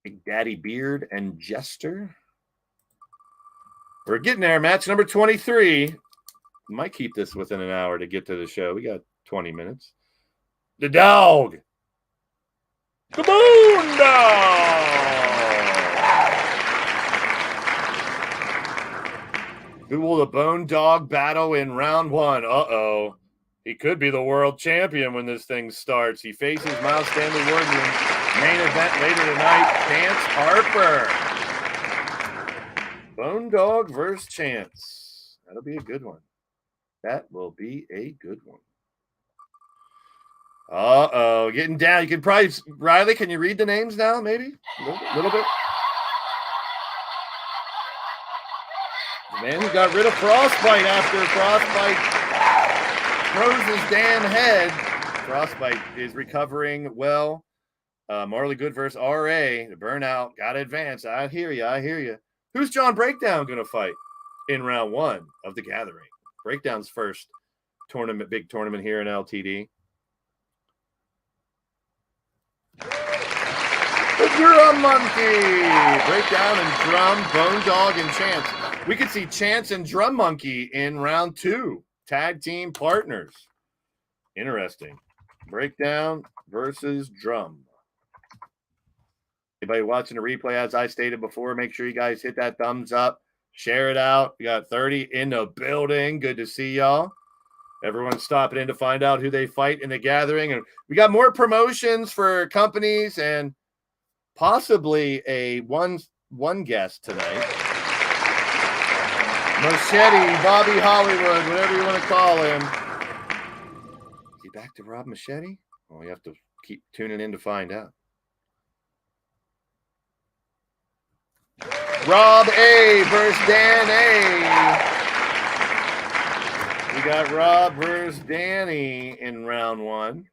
Speaker 2: Big Daddy Beard and Jester. We're getting there. Match number 23. Might keep this within an hour to get to the show. We got 20 minutes. The dog. The Moon Dog. Who will the Bone Dog battle in round 1? Uh-oh. He could be the world champion when this thing starts. He faces Miles Stanley Warden. Main event later tonight. Chance Harper. Bone Dog versus Chance. That'll be a good one. That will be a good one. Uh-oh. Getting down. You can probably... Riley, can you read the names now, maybe? A little bit? The man who got rid of Frostbite after Frostbite froze his damn head. Frostbite is recovering well. Marley Good versus RA. The Burnout. Got to advance. I hear you. Who's John Breakdown going to fight in round 1 of the Gathering? Breakdown's first big tournament here in LTD. The Drum Monkey! Breakdown and Drum, Bone Dog, and Chance. We could see Chance and Drum Monkey in round 2. Tag team partners. Interesting. Breakdown versus Drum. Anybody watching the replay, as I stated before, make sure you guys hit that thumbs up. Share it out. We got 30 in the building. Good to see y'all. Everyone's stopping in to find out who they fight in the Gathering. And we got more promotions for companies and possibly a one guest tonight. Machete, Bobby Hollywood, whatever you want to call him. Is he back to Rob Machete? Well, you have to keep tuning in to find out. Rob A versus Dan A. We got Rob versus Danny in round 1.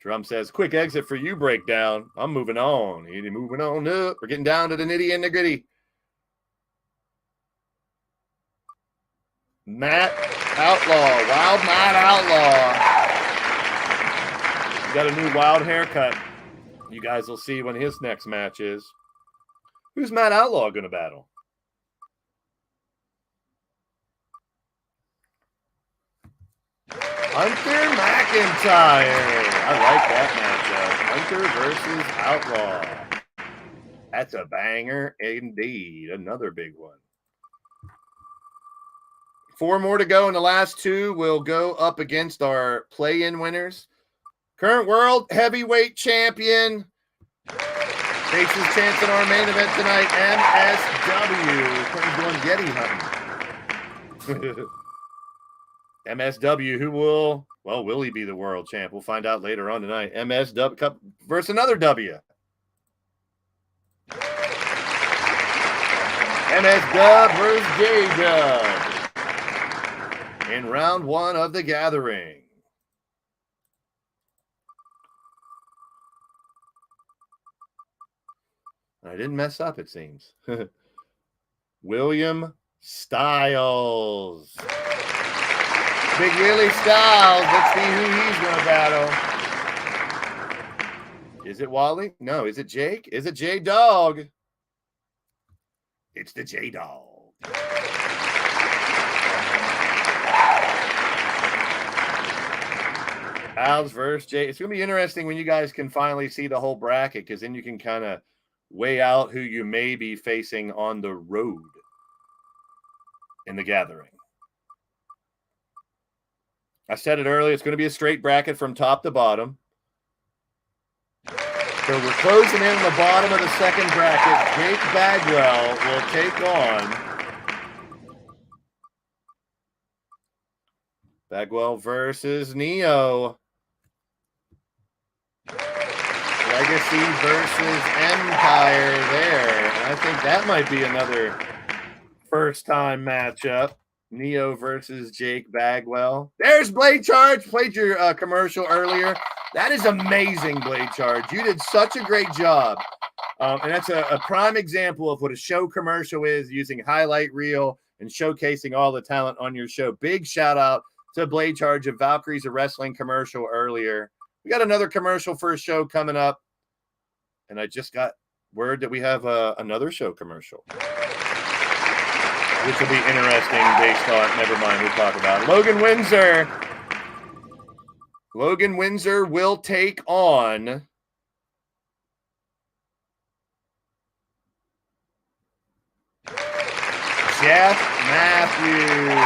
Speaker 2: Drum says, quick exit for you, Breakdown. I'm moving on. Moving on up. We're getting down to the nitty and the gritty. Matt Outlaw. Wild Matt Outlaw. He got a new wild haircut. You guys will see when his next match is. Who's Matt Outlaw going to battle? Hunter McIntyre. I like that matchup. Hunter versus Outlaw. That's a banger indeed. Another big one. 4 more to go, and the last 2 will go up against our play-in winners. Current world heavyweight champion faces chance in our main event tonight, MSW. Comes going Yeti hunting. MSW, who will he be the world champ? We'll find out later on tonight. MSW Cup versus another W. MSW versus J-Dub in round 1 of the Gathering. I didn't mess up, it seems. William Styles. Big Willie Styles. Let's see who he's going to battle. Is it Wally? No. Is it Jake? Is it J-Dog? It's the J-Dog. Styles versus Jay. It's going to be interesting when you guys can finally see the whole bracket, because then you can kind of weigh out who you may be facing on the road in the Gathering. I said it earlier, it's going to be a straight bracket from top to bottom. So we're closing in the bottom of the second bracket. Jake Bagwell will take on Bagwell versus Neo. Legacy versus Empire there. And I think that might be another first-time matchup. Neo versus Jake Bagwell. There's Blade Charge. Played your commercial earlier. That is amazing, Blade Charge. You did such a great job. And that's a prime example of what a show commercial is, using highlight reel and showcasing all the talent on your show. Big shout out to Blade Charge of Valkyries of Wrestling commercial earlier. We got another commercial for a show coming up. And I just got word that we have another show commercial, which will be interesting based on, never mind, we'll talk about it. Logan Windsor will take on Jeff Matthews.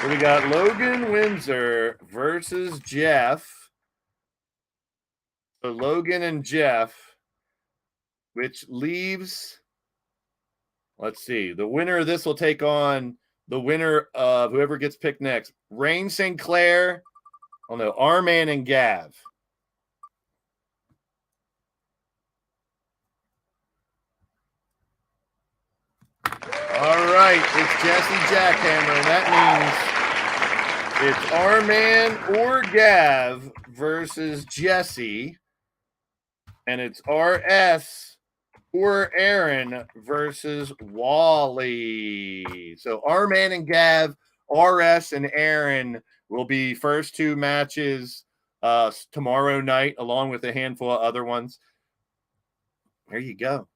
Speaker 2: So we got Logan Windsor versus Jeff. So Logan and Jeff, which leaves, let's see, the winner of this will take on the winner of whoever gets picked next. Rain Sinclair, oh no, Arman and Gav. All right, it's Jesse Jackhammer, and that means it's Arman or Gav versus Jesse, and it's RS or Aaron versus Wally. So Arman and Gav, RS and Aaron will be first two matches tomorrow night, along with a handful of other ones. There you go.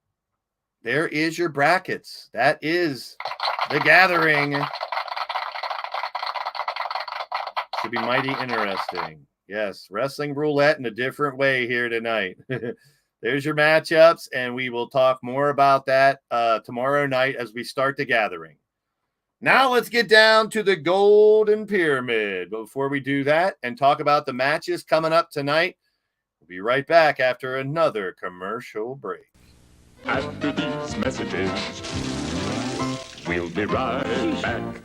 Speaker 2: There is your brackets. That is the gathering. Should be mighty interesting. Yes, wrestling roulette in a different way here tonight. There's your matchups, and we will talk more about that tomorrow night as we start the gathering. Now let's get down to the Golden Pyramid. But before we do that and talk about the matches coming up tonight, we'll be right back after another commercial break.
Speaker 5: After these messages, we'll be right back.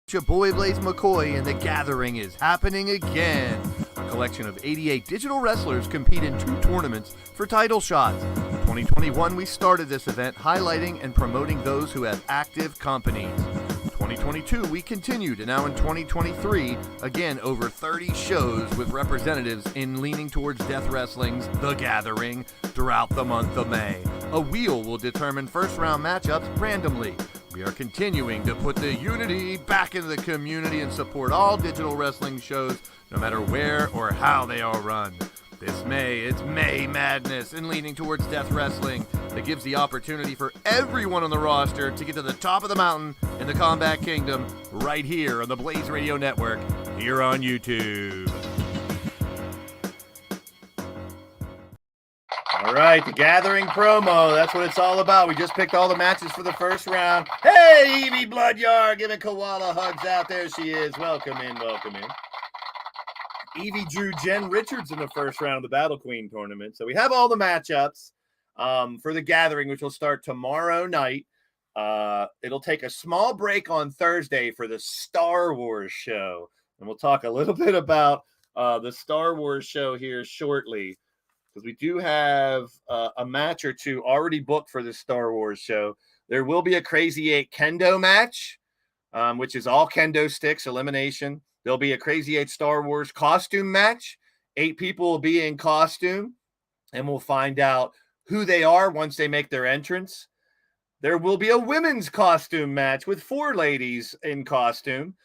Speaker 1: It's your boy Blaze McCoy, and the gathering is happening again. A collection of 88 digital wrestlers compete in 2 tournaments for title shots. In 2021, we started this event highlighting and promoting those who have active companies. 2022, we continued, and now in 2023, again, over 30 shows with representatives in leaning towards Death Wrestling's The Gathering throughout the month of May. A wheel will determine first-round matchups randomly. We are continuing to put the unity back into the community and support all digital wrestling shows, no matter where or how they are run. This May, it's May Madness and leaning towards Death Wrestling that gives the opportunity for everyone on the roster to get to the top of the mountain in the Combat Kingdom right here on the Blaze Radio Network, here on YouTube.
Speaker 2: All right, the Gathering promo. That's what it's all about. We just picked all the matches for the first round. Hey, Evie Bloodyard, giving Koala hugs out. There she is. Welcome in, welcome in. Evie drew Jen Richards in the first round of the Battle Queen tournament. So we have all the matchups for the Gathering, which will start tomorrow night. It'll take a small break on Thursday for the Star Wars show. And we'll talk a little bit about the Star Wars show here shortly, because we do have a match or two already booked for the Star Wars show. There will be a Crazy 8 Kendo match, which is all Kendo sticks, elimination. There'll be a Crazy 8 Star Wars costume match. 8 people will be in costume, and we'll find out who they are once they make their entrance. There will be a women's costume match with 4 ladies in costume.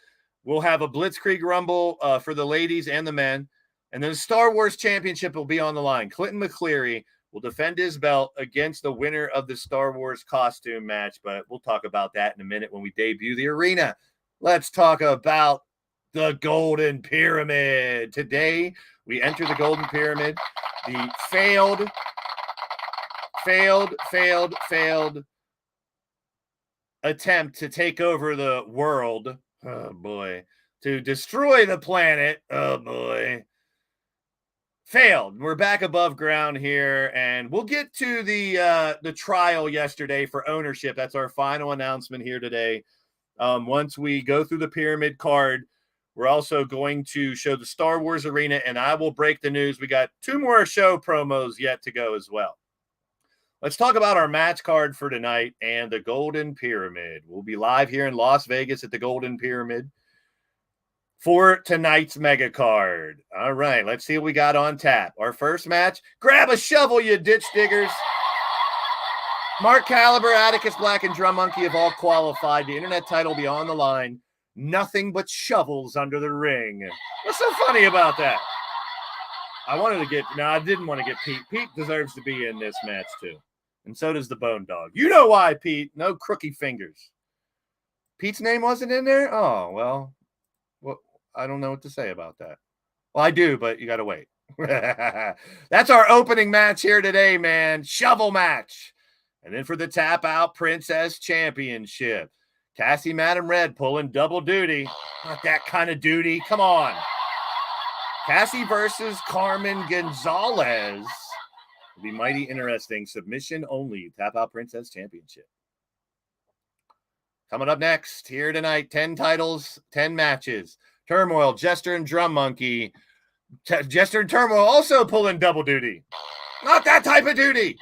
Speaker 2: We'll have a Blitzkrieg Rumble for the ladies and the men. And then the Star Wars Championship will be on the line. Clinton McCleary will defend his belt against the winner of the Star Wars costume match, but we'll talk about that in a minute when we debut the arena. Let's talk about the Golden Pyramid. Today, we enter the Golden Pyramid, the failed attempt to take over the world. Oh, boy. To destroy the planet. Oh, boy. Failed. We're back above ground here, and we'll get to the trial yesterday for ownership. That's our final announcement here today. Once we go through the pyramid card, We're also going to show the Star Wars Arena, and I will break the news. We got 2 more show promos yet to go as well. Let's talk about our match card for tonight and the Golden Pyramid. We'll be live here in Las Vegas at the Golden Pyramid for tonight's mega card. All right, let's see what we got on tap. Our first match, grab a shovel, you ditch diggers. Mark Caliber, Atticus Black, and Drum Monkey have all qualified. The internet title will be on the line. Nothing but shovels under the ring. What's so funny about that? I didn't want to get Pete. Pete deserves to be in this match too. And so does the Bone Dog. You know why, Pete. No crooky fingers. Pete's name wasn't in there? Oh, well, I don't know what to say about that. Well, I do, but you got to wait. That's our opening match here today, man. Shovel match. And then for the Tap Out Princess Championship, Cassie Madam Red pulling double duty. Not that kind of duty. Come on. Cassie versus Carmen Gonzalez. It'll be mighty interesting. Submission only. Tap Out Princess Championship. Coming up next here tonight, 10 titles, 10 matches. Turmoil, Jester, and Drum Monkey. Jester and Turmoil also pulling double duty. Not that type of duty.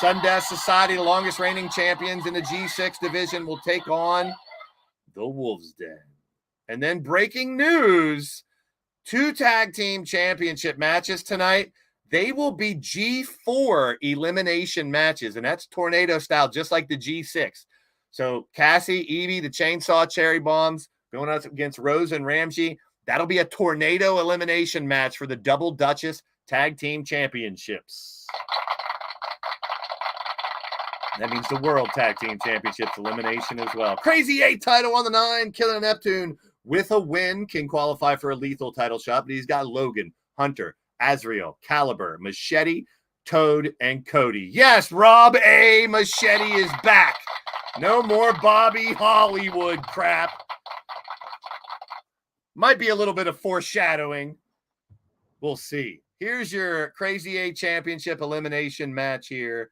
Speaker 2: Sundeath Society, the longest reigning champions in the G6 division, will take on the Wolves Den. And then breaking news, 2 tag team championship matches tonight. They will be G4 elimination matches, and that's tornado style, just like the G6. So Cassie, Evie, the Chainsaw Cherry Bombs, going up against Rose and Ramsey. That'll be a tornado elimination match for the Double Duchess Tag Team Championships. That means the World Tag Team Championships elimination as well. Crazy 8 title on the 9. Killer Neptune with a win can qualify for a lethal title shot, but he's got Logan, Hunter, Azrael, Caliber, Machete, Toad, and Cody. Yes, Rob A. Machete is back. No more Bobby Hollywood crap. Might be a little bit of foreshadowing. We'll see. Here's your Crazy 8 Championship elimination match here.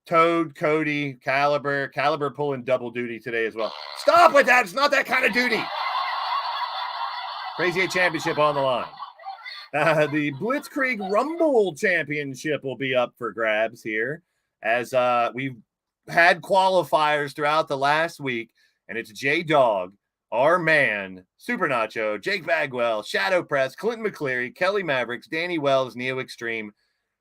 Speaker 2: Toad, Cody, Caliber. Caliber pulling double duty today as well. Stop with that. It's not that kind of duty. Crazy 8 Championship on the line. The Blitzkrieg Rumble Championship will be up for grabs here as we've had qualifiers throughout the last week, and it's J-Dog, our man, Super Nacho, Jake Bagwell, Shadow Press, Clinton McCleary, Kelly Mavericks, Danny Wells, Neo Extreme,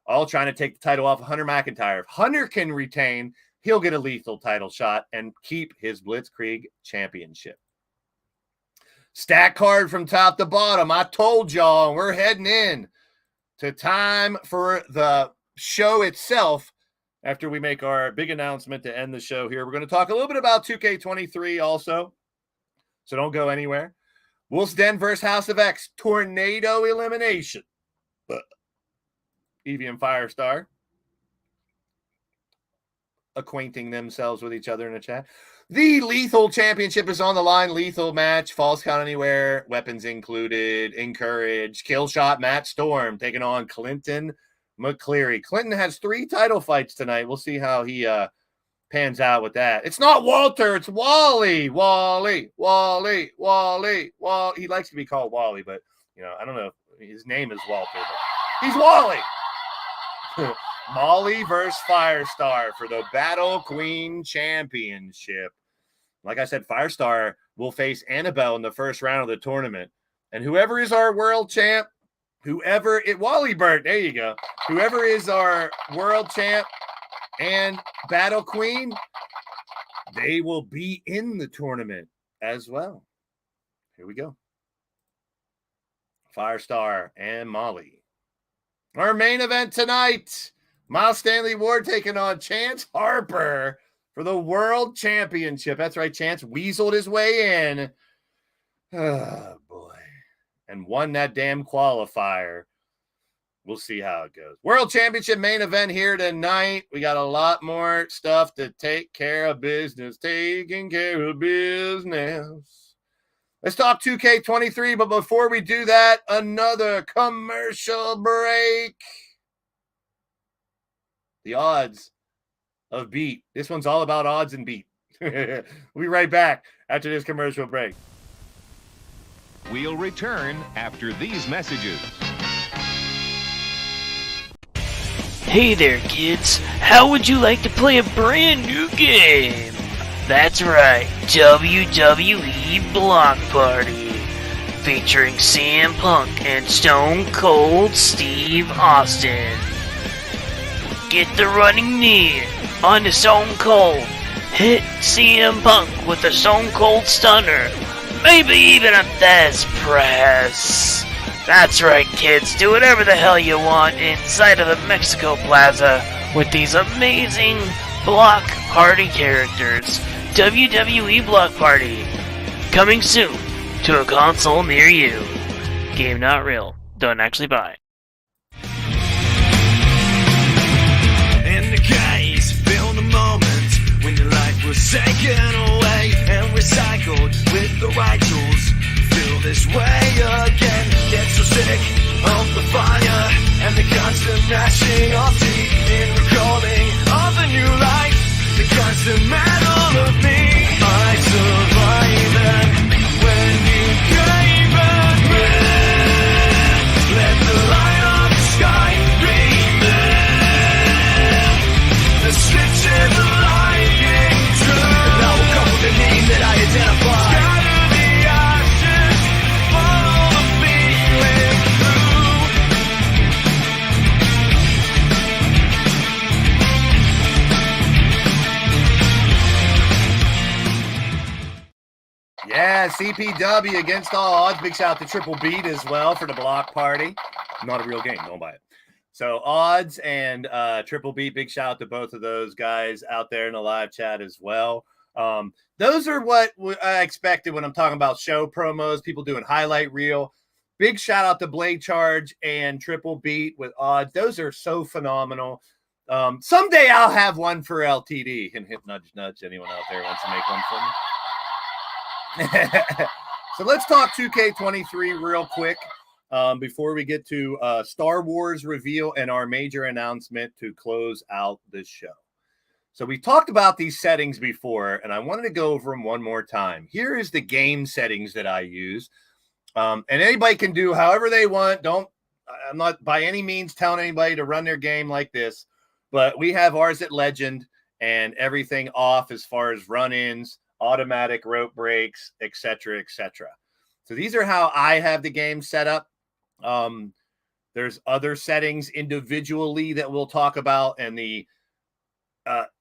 Speaker 2: all trying to take the title off of Hunter McIntyre. If Hunter can retain, he'll get a lethal title shot and keep his Blitzkrieg Championship. Stack card from top to bottom. I told y'all we're heading in to time for the show itself. After we make our big announcement to end the show here, we're going to talk a little bit about 2K23 also. So don't go anywhere. Wolf's Den versus House of X. Tornado elimination. Evie and Firestar acquainting themselves with each other in a chat. The Lethal Championship is on the line. Lethal match, false count anywhere, weapons included, encourage, kill shot, Matt Storm taking on Clinton McCleary. Clinton has 3 title fights tonight. We'll see how he pans out with that. It's not Walter, it's Wally. Wally. He likes to be called Wally, but I don't know if his name is Walter, but he's Wally. Molly versus Firestar for the Battle Queen Championship. Like I said, Firestar will face Annabelle in the first round of the tournament. And whoever is our world champ, Wally Burt, there you go. Whoever is our world champ and Battle Queen, they will be in the tournament as well. Here we go. Firestar and Molly. Our main event tonight, Miles Stanley Ward taking on Chance Harper for the World Championship. That's right, Chance weaseled his way in. Oh, boy. And won that damn qualifier. We'll see how it goes. World Championship main event here tonight. We got a lot more stuff to take care of business. Taking care of business. Let's talk 2K23, but before we do that, another commercial break. The odds of beat. This one's all about odds and beat. We'll be right back after this commercial break.
Speaker 6: We'll return after these messages.
Speaker 7: Hey there, kids. How would you like to play a brand new game? That's right, WWE Block Party. Featuring CM Punk and Stone Cold Steve Austin. Get the running knee on the Stone Cold. Hit CM Punk with a Stone Cold Stunner. Maybe even a Thesz Press. That's right, kids. Do whatever the hell you want inside of the Mexico Plaza with these amazing Block Party characters. WWE Block Party. Coming soon to a console near you. Game not real. Don't actually buy.
Speaker 8: In the case, feel the moment when your life was taken away and recycled with the right tools. Feel this way again. Get so sick of the fire and the constant gnashing of teeth in recalling of a new life. The constant battle of me. I survived and when you came back, let the light of the sky remain. The switches of lightning true. Now will come with a name that I identify. Scatter the ashes, follow the feeling
Speaker 2: Yeah, CPW against all odds. Big shout out to Triple Beat as well for the Block Party. Not a real game. Don't buy it. So odds and Triple Beat. Big shout out to both of those guys out there in the live chat as well. Those are what I expected when I'm talking about show promos, people doing highlight reel. Big shout out to Blade Charge and Triple Beat with odds. Those are so phenomenal. Someday I'll have one for LTD. And hit nudge, nudge. Anyone out there wants to make one for me? So let's talk 2K23 real quick before we get to Star Wars reveal and our major announcement to close out this show. So we talked about these settings before, and I wanted to go over them one more time. Here is the game settings that I use. And anybody can do however they want. I'm not by any means telling anybody to run their game like this, but we have ours at Legend and everything off as far as run-ins, automatic rope breaks, etc., etc. So these are how I have the game set up. There's other settings individually that we'll talk about, and the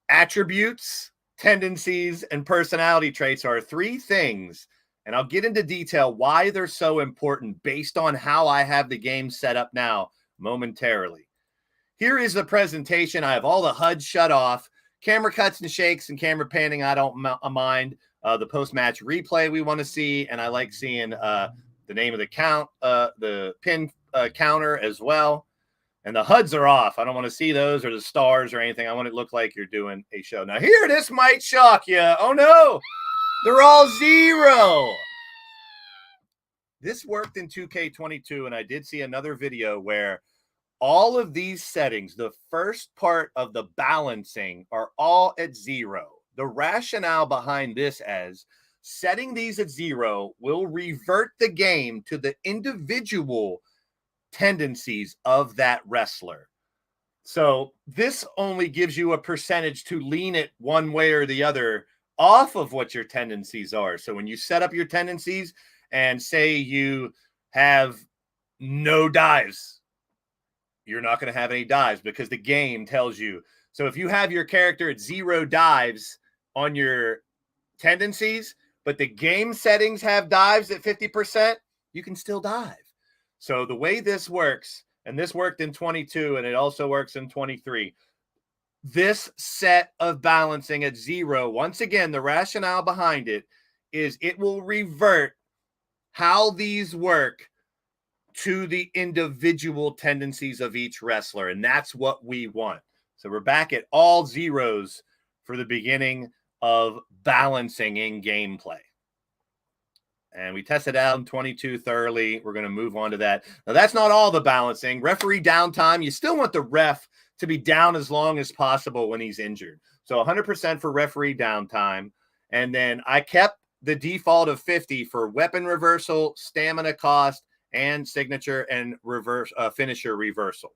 Speaker 2: attributes, tendencies, and personality traits are three things, and I'll get into detail why they're so important based on how I have the game set up now momentarily. Here is the presentation. I have all the HUD shut off. Camera cuts and shakes and camera panning, I don't mind. The post-match replay we want to see, and I like seeing the name of the count, the pin counter as well. And the HUDs are off. I don't want to see those or the stars or anything. I want it to look like you're doing a show. Now here, this might shock you. Oh no, they're all 0. This worked in 2K22, and I did see another video where all of these settings, the first part of the balancing, are all at 0. The rationale behind this as setting these at 0 will revert the game to the individual tendencies of that wrestler. So this only gives you a percentage to lean it one way or the other off of what your tendencies are. So when you set up your tendencies and say you have no dives, you're not going to have any dives because the game tells you. So if you have your character at 0 dives on your tendencies, but the game settings have dives at 50%, you can still dive. So the way this works, and this worked in 22, and it also works in 23, this set of balancing at 0, once again, the rationale behind it is it will revert how these work to the individual tendencies of each wrestler. And that's what we want. So we're back at all 0s for the beginning of balancing in gameplay. And we tested out in 22 thoroughly. We're going to move on to that. Now, that's not all the balancing. Referee downtime. You still want the ref to be down as long as possible when he's injured. So 100% for referee downtime. And then I kept the default of 50 for weapon reversal, stamina cost, and signature and finisher reversal.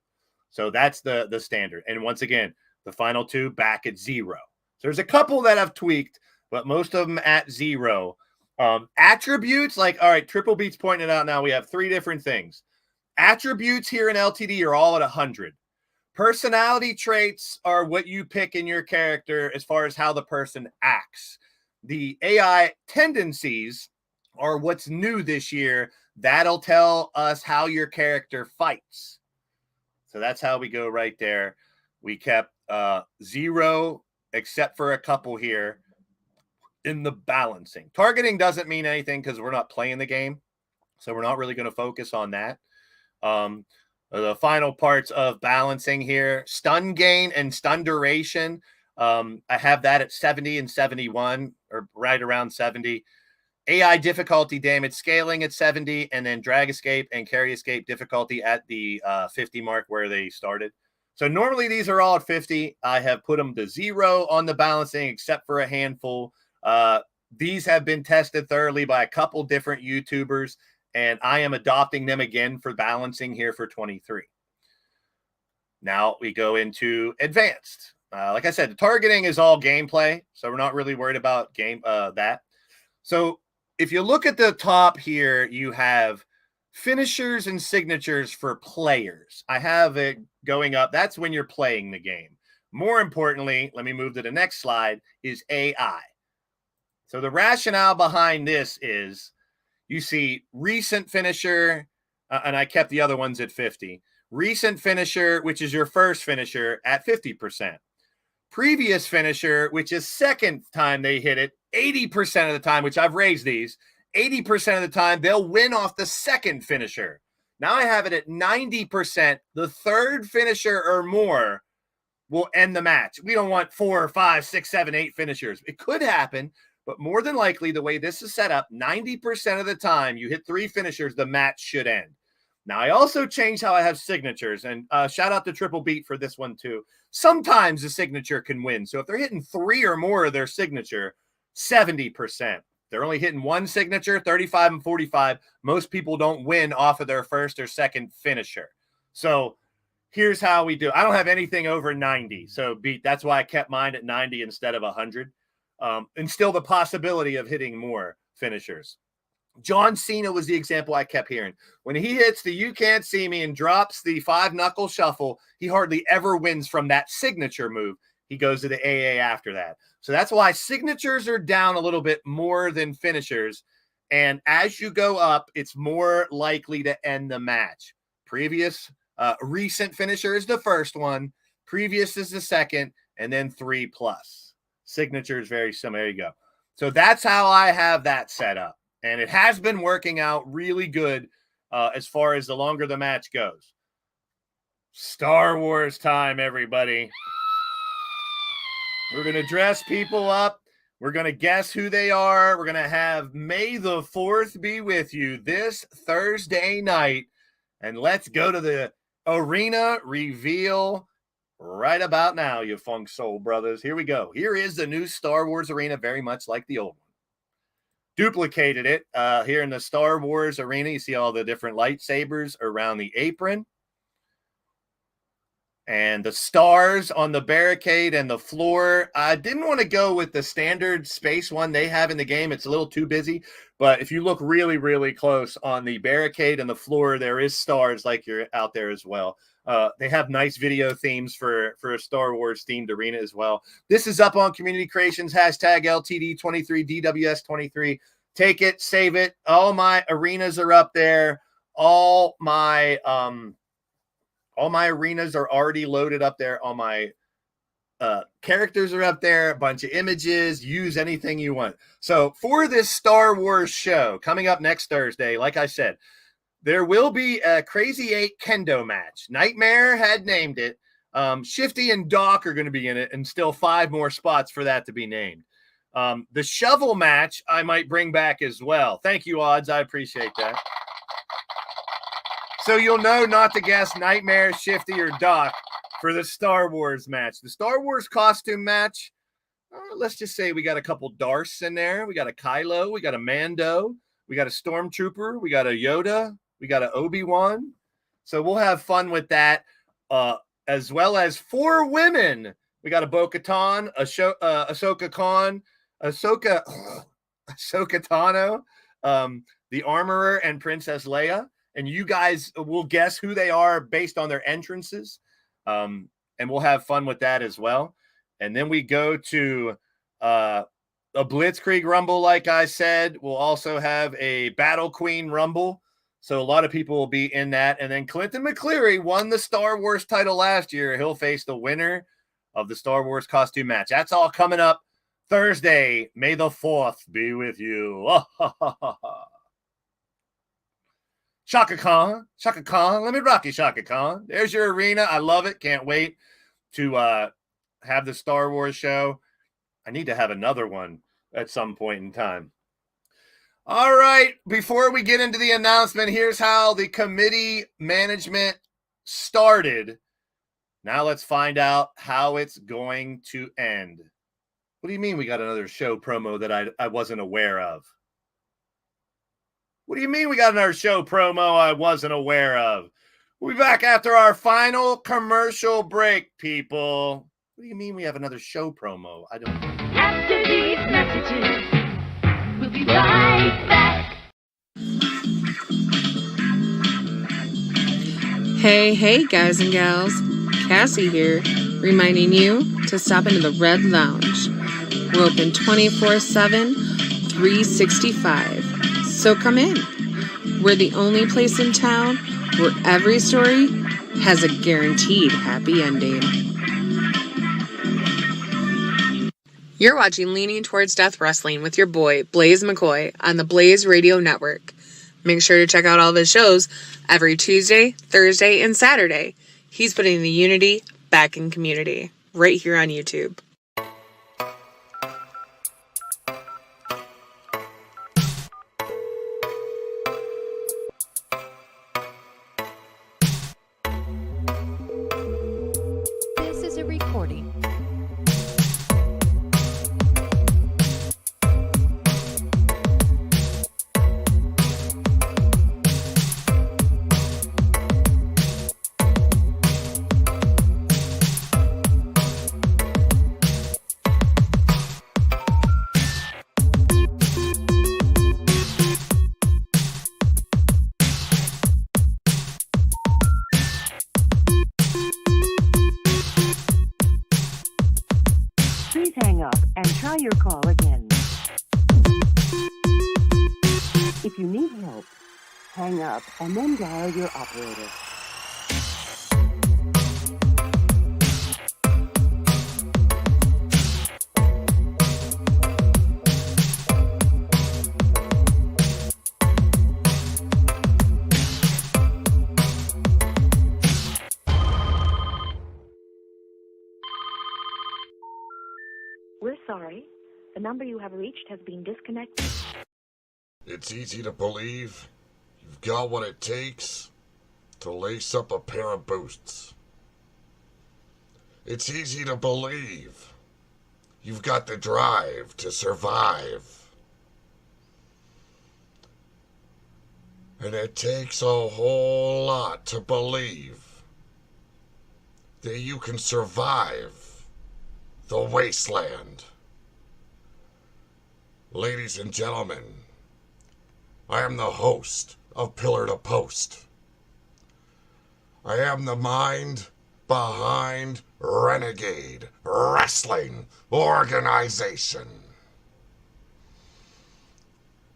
Speaker 2: So that's the standard. And once again, the final two back at 0. So there's a couple that have tweaked, but most of them at 0. Attributes, like, all right, Triple Beats pointed out now we have 3 different things. Attributes here in LTD are all at 100. Personality traits are what you pick in your character as far as how the person acts. The AI tendencies are what's new this year. That'll tell us how your character fights. So that's how we go right there. We kept 0, except for a couple here in the balancing. Targeting doesn't mean anything because we're not playing the game. So we're not really going to focus on that. The final parts of balancing here, stun gain and stun duration. I have that at 70 and 71, or right around 70. AI difficulty damage scaling at 70, and then drag escape and carry escape difficulty at the 50 mark where they started. So normally these are all at 50. I have put them to 0 on the balancing, except for a handful. These have been tested thoroughly by a couple different YouTubers, and I am adopting them again for balancing here for 23. Now we go into advanced. Like I said, the targeting is all gameplay, so we're not really worried about that. So if you look at the top here, you have finishers and signatures for players. I have it going up. That's when you're playing the game. More importantly, let me move to the next slide, is AI. So the rationale behind this is you see recent finisher, and I kept the other ones at 50. Recent finisher, which is your first finisher, at 50%. Previous finisher, which is second time they hit it, 80% of the time, which I've raised these, 80% of the time, they'll win off the second finisher. Now I have it at 90%. The third finisher or more will end the match. We don't want 4, 5, 6, 7, 8 finishers. It could happen, but more than likely, the way this is set up, 90% of the time you hit 3 finishers, the match should end. Now, I also changed how I have signatures, and shout out to Triple Beat for this one, too. Sometimes the signature can win. So if they're hitting 3 or more of their signature, 70%. They're only hitting 1 signature, 35 and 45. Most people don't win off of their first or second finisher. So here's how we do. I don't have anything over 90. So Beat, that's why I kept mine at 90 instead of 100. And still the possibility of hitting more finishers. John Cena was the example I kept hearing. When he hits the "you can't see me" and drops the 5-knuckle shuffle, he hardly ever wins from that signature move. He goes to the AA after that. So that's why signatures are down a little bit more than finishers. And as you go up, it's more likely to end the match. Recent finisher is the first one. Previous is the second. And then 3+. Signature is very similar. There you go. So that's how I have that set up. And it has been working out really good as far as the longer the match goes. Star Wars time, everybody. We're going to dress people up. We're going to guess who they are. We're going to have May the 4th be with you this Thursday night. And let's go to the arena reveal right about now, you funk soul brothers. Here we go. Here is the new Star Wars arena, very much like the old one. Duplicated it here in the Star Wars arena. You see all the different lightsabers around the apron. And the stars on the barricade and the floor. I didn't want to go with the standard space one they have in the game. It's a little too busy. But if you look really, really close on the barricade and the floor, there is stars like you're out there as well. They have nice video themes for a Star Wars themed arena as well. This is up on Community Creations, hashtag LTD23, DWS23. Take it, save it. All my arenas are up there. All my arenas are already loaded up there. All my characters are up there. A bunch of images. Use anything you want. So for this Star Wars show coming up next Thursday, like I said, there will be a Crazy 8 Kendo match. Nightmare had named it. Shifty and Doc are going to be in it, and still 5 more spots for that to be named. The shovel match I might bring back as well. Thank you, Odds. I appreciate that. So you'll know not to guess Nightmare, Shifty, or Doc for the Star Wars match. The Star Wars costume match, let's just say we got a couple Darths in there. We got a Kylo. We got a Mando. We got a Stormtrooper. We got a Yoda. We got an Obi-Wan. So we'll have fun with that, as well as 4 women. We got a Bo-Katan, Ahsoka Khan, Ahsoka Tano, the Armorer, and Princess Leia. And you guys will guess who they are based on their entrances. And we'll have fun with that as well. And then we go to a Blitzkrieg Rumble, like I said. We'll also have a Battle Queen Rumble. So a lot of people will be in that. And then Clinton McCleary won the Star Wars title last year. He'll face the winner of the Star Wars costume match. That's all coming up Thursday. May the 4th be with you. Shaka Khan. Let me rock you, Shaka Khan. There's your arena. I love it. Can't wait to have the Star Wars show. I need to have another one at some point in time. All right, before we get into the announcement, here's how the committee management started. Now let's find out how it's going to end. What do you mean we got another show promo that I wasn't aware of? What do you mean we got another show promo I wasn't aware of? We'll be back after our final commercial break, people. What do you mean we have another show promo? I don't know.
Speaker 9: After these messages, we'll be right back.
Speaker 10: Hey, guys and gals. Cassie here, reminding you to stop into the Red Lounge. We're open 24/7, 365. So come in. We're the only place in town where every story has a guaranteed happy ending. You're watching Leaning Towards Death Wrestling with your boy, Blaze McCoy, on the Blaze Radio Network. Make sure to check out all of his shows every Tuesday, Thursday, and Saturday. He's putting the unity back in community, right here on YouTube.
Speaker 9: This is a recording. Please hang up and try your call again. If you need help, hang up and then dial your operator.
Speaker 11: We're sorry. The number you have reached has been disconnected.
Speaker 12: It's easy to believe you've got what it takes to lace up a pair of boots. It's easy to believe you've got the drive to survive. And it takes a whole lot to believe that you can survive the wasteland. Ladies and gentlemen, I am the host of Pillar to Post. I am the mind behind Renegade Wrestling Organization.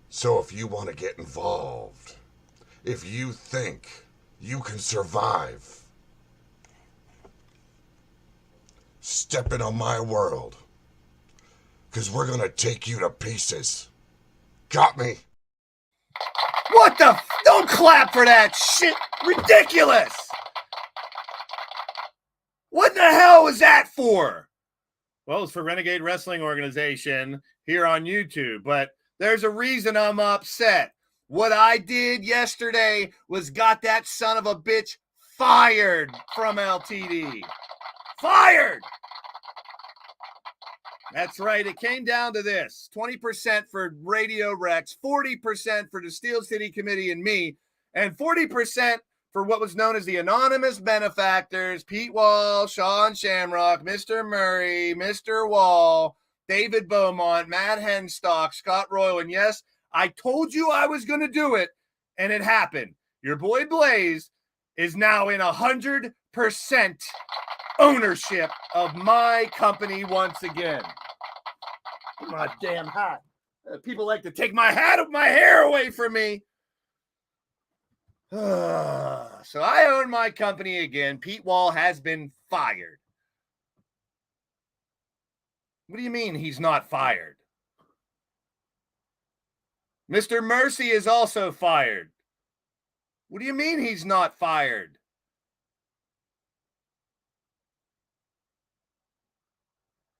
Speaker 12: So if you want to get involved, if you think you can survive, step into my world, because we're going to take you to pieces. Got me?
Speaker 2: What the don't clap for that shit. Ridiculous. What the hell was that for? Well, it's for Renegade Wrestling Organization here on YouTube, but there's a reason I'm upset. What I did yesterday was got that son of a bitch fired from LTD. Fired! That's right. It came down to this 20% for Radio Rex, 40% for the Steel City Committee and me, and 40% for what was known as the anonymous benefactors: Pete Wall, Sean Shamrock, Mr. Murray, Mr. Wall, David Beaumont, Matt Henstock, Scott Royal. And yes, I told you I was going to do it, and it happened. Your boy Blaze is now in 100% ownership of my company once again. My damn hat. People like to take my hair away from me. So I own my company again. Pete Wall has been fired. What do you mean he's not fired? Mr. Mercy is also fired. What do you mean he's not fired?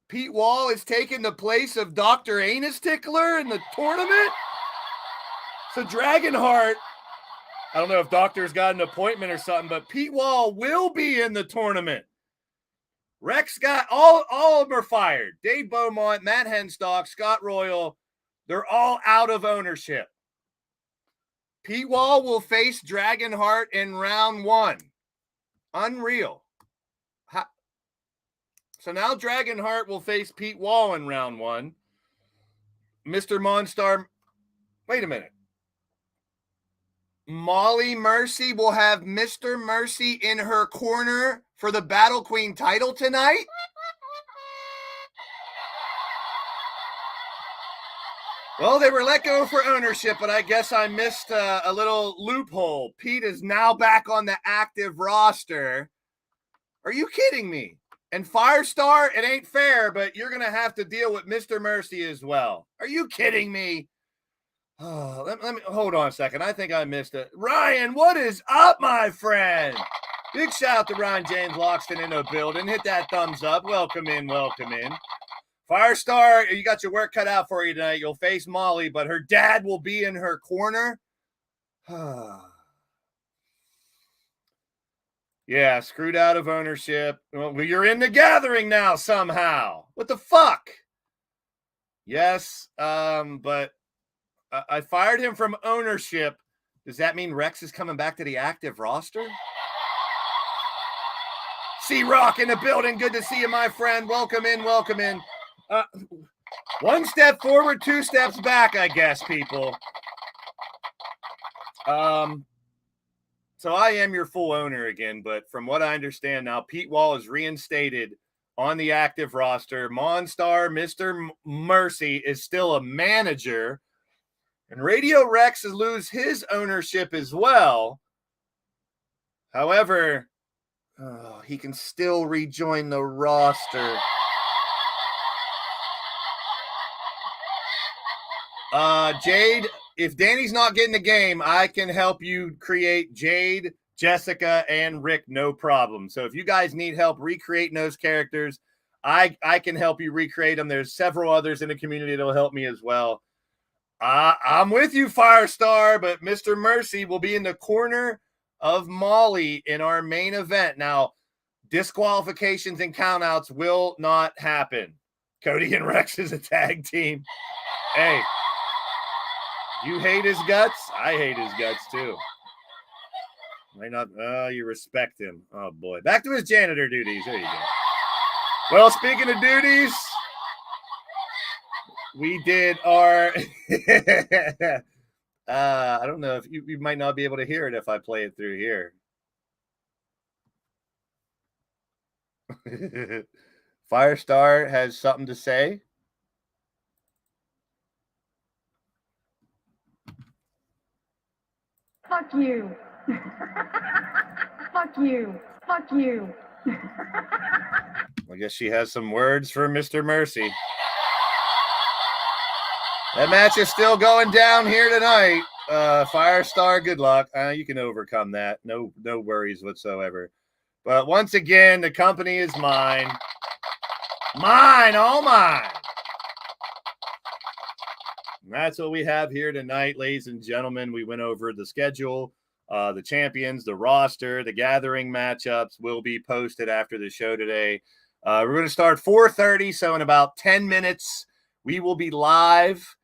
Speaker 2: Pete Wall is taking the place of Dr. Anus Tickler in the tournament? So Dragonheart, I don't know if Doctor's got an appointment or something, but Pete Wall will be in the tournament. Rex got all of them are fired. Dave Beaumont, Matt Henstock, Scott Royal, they're all out of ownership. Pete Wall will face Dragonheart in round 1. Unreal. So now Dragonheart will face Pete Wall in round 1. Mr. Monstar, wait a minute. Molly Mercy will have Mr. Mercy in her corner for the Battle Queen title tonight? Well, they were let go for ownership, but I guess I missed a little loophole. Pete is now back on the active roster. Are you kidding me? And Firestar, it ain't fair, but you're going to have to deal with Mr. Mercy as well. Are you kidding me? Oh, let me hold on a second. I think I missed it. Ryan, what is up, my friend? Big shout out to Ryan James Loxton in the building. Hit that thumbs up. Welcome in, welcome in. Firestar, you got your work cut out for you tonight. You'll face Molly, but her dad will be in her corner. Yeah, screwed out of ownership. Well, you're in the gathering now somehow. What the fuck? Yes, but I fired him from ownership. Does that mean Rex is coming back to the active roster? C-Rock in the building. Good to see you, my friend. Welcome in, welcome in. One step forward, 2 steps back, I guess, people. So I am your full owner again, but from what I understand now, Pete Wall is reinstated on the active roster. Monstar, Mr. Mercy, is still a manager. And Radio Rex has lose his ownership as well. However, he can still rejoin the roster. Jade, if Danny's not getting the game, I can help you create Jade, Jessica, and Rick, no problem. So if you guys need help recreating those characters, I can help you recreate them. There's several others in the community that'll help me as well. I'm with you, Firestar, but Mr. Mercy will be in the corner of Molly in our main event. Now, disqualifications and countouts will not happen. Cody and Rex is a tag team. Hey, you hate his guts? I hate his guts too. Might not. You respect him. Oh boy. Back to his janitor duties. There you go. Well, speaking of duties, we did our. I don't know if you might not be able to hear it if I play it through here. Firestar has something to say.
Speaker 13: Fuck you. Fuck you. Fuck you.
Speaker 2: I guess she has some words for Mr. Mercy. That match is still going down here tonight. Firestar, good luck. You can overcome that. No worries whatsoever. But once again, the company is mine. Mine, all mine. And that's what we have here tonight, ladies and gentlemen. We went over the schedule, the champions, the roster, the gathering matchups will be posted after the show today. We're going to start 4:30, so in about 10 minutes, we will be live.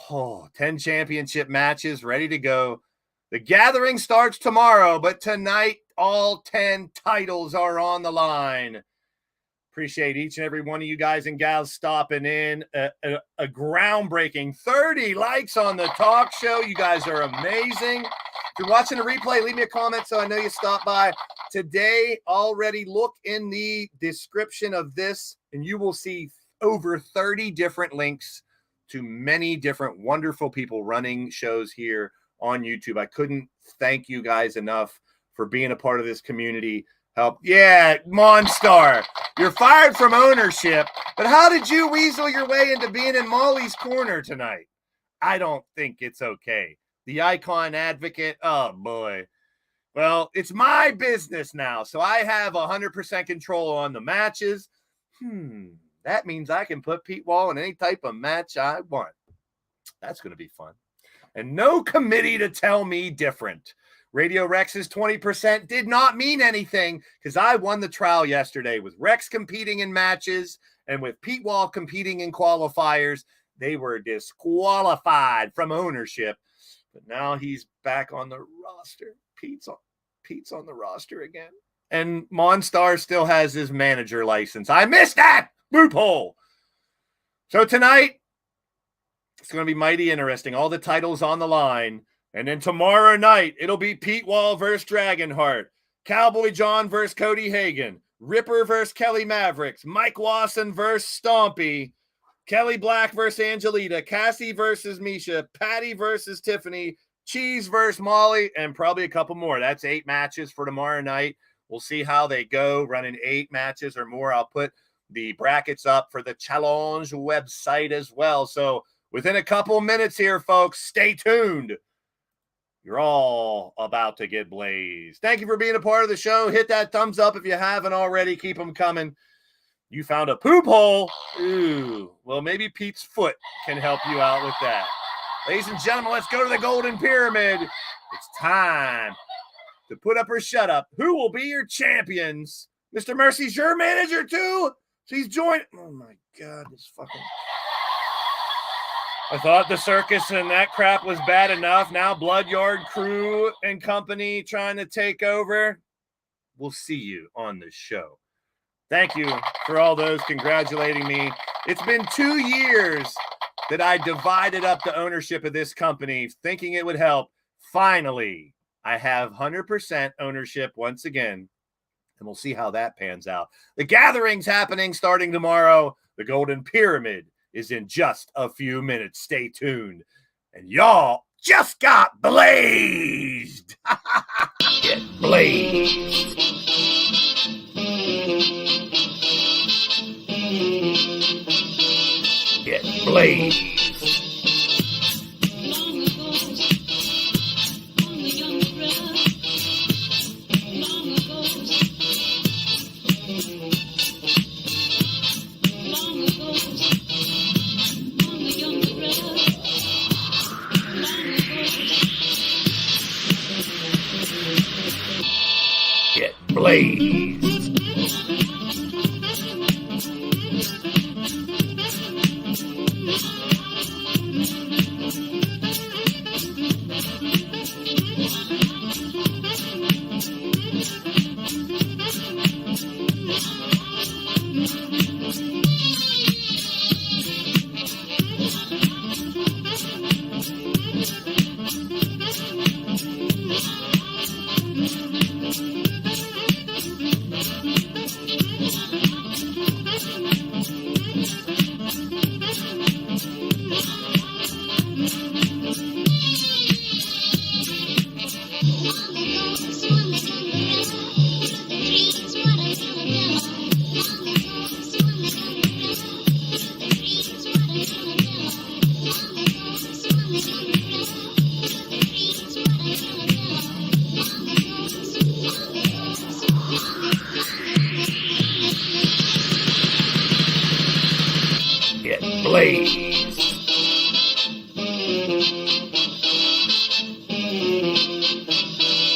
Speaker 2: 10 championship matches ready to go. The gathering starts tomorrow, but tonight, all 10 titles are on the line. Appreciate each and every one of you guys and gals stopping in. A groundbreaking 30 likes on the talk show. You guys are amazing. If you're watching the replay, leave me a comment so I know you stopped by. Today, already look in the description of this, and you will see over 30 different links to many different wonderful people running shows here on YouTube. I couldn't thank you guys enough for being a part of this community. Help. Yeah, Monstar, you're fired from ownership, but how did you weasel your way into being in Molly's corner tonight? I don't think it's okay. The icon advocate, oh boy. Well, it's my business now, so I have 100% control on the matches. That means I can put Pete Wall in any type of match I want. That's going to be fun. And no committee to tell me different. Radio Rex's 20% did not mean anything because I won the trial yesterday with Rex competing in matches and with Pete Wall competing in qualifiers. They were disqualified from ownership, but now he's back on the roster. Pete's on the roster again. And Monstar still has his manager license. I missed that loophole. So tonight, it's going to be mighty interesting. All the titles on the line. And then tomorrow night, it'll be Pete Wall versus Dragonheart, Cowboy John versus Cody Hagan, Ripper versus Kelly Mavericks, Mike Wasson versus Stompy, Kelly Black versus Angelita, Cassie versus Misha, Patty versus Tiffany, Cheese versus Molly, and probably a couple more. That's 8 matches for tomorrow night. We'll see how they go, running 8 matches or more. I'll put the brackets up for the challenge website as well. So within a couple minutes here, folks, stay tuned. You're all about to get blazed. Thank you for being a part of the show. Hit that thumbs up if you haven't already. Keep them coming. You found a poop hole. Ooh, well, maybe Pete's foot can help you out with that. Ladies and gentlemen, let's go to the Golden Pyramid. It's time to put up or shut up. Who will be your champions? Mr. Mercy's your manager too? She's joined. Oh my God, this fucking... I thought the circus and that crap was bad enough. Now Bloodyard Crew and company trying to take over. We'll see you on the show. Thank you for all those congratulating me. It's been 2 years that I divided up the ownership of this company, thinking it would help. Finally, I have 100% ownership once again, and we'll see how that pans out. The gathering's happening starting tomorrow. The Golden Pyramid is in just a few minutes. Stay tuned. And y'all just got blazed. Get blazed. Get blazed. Get blazed. Get blazed.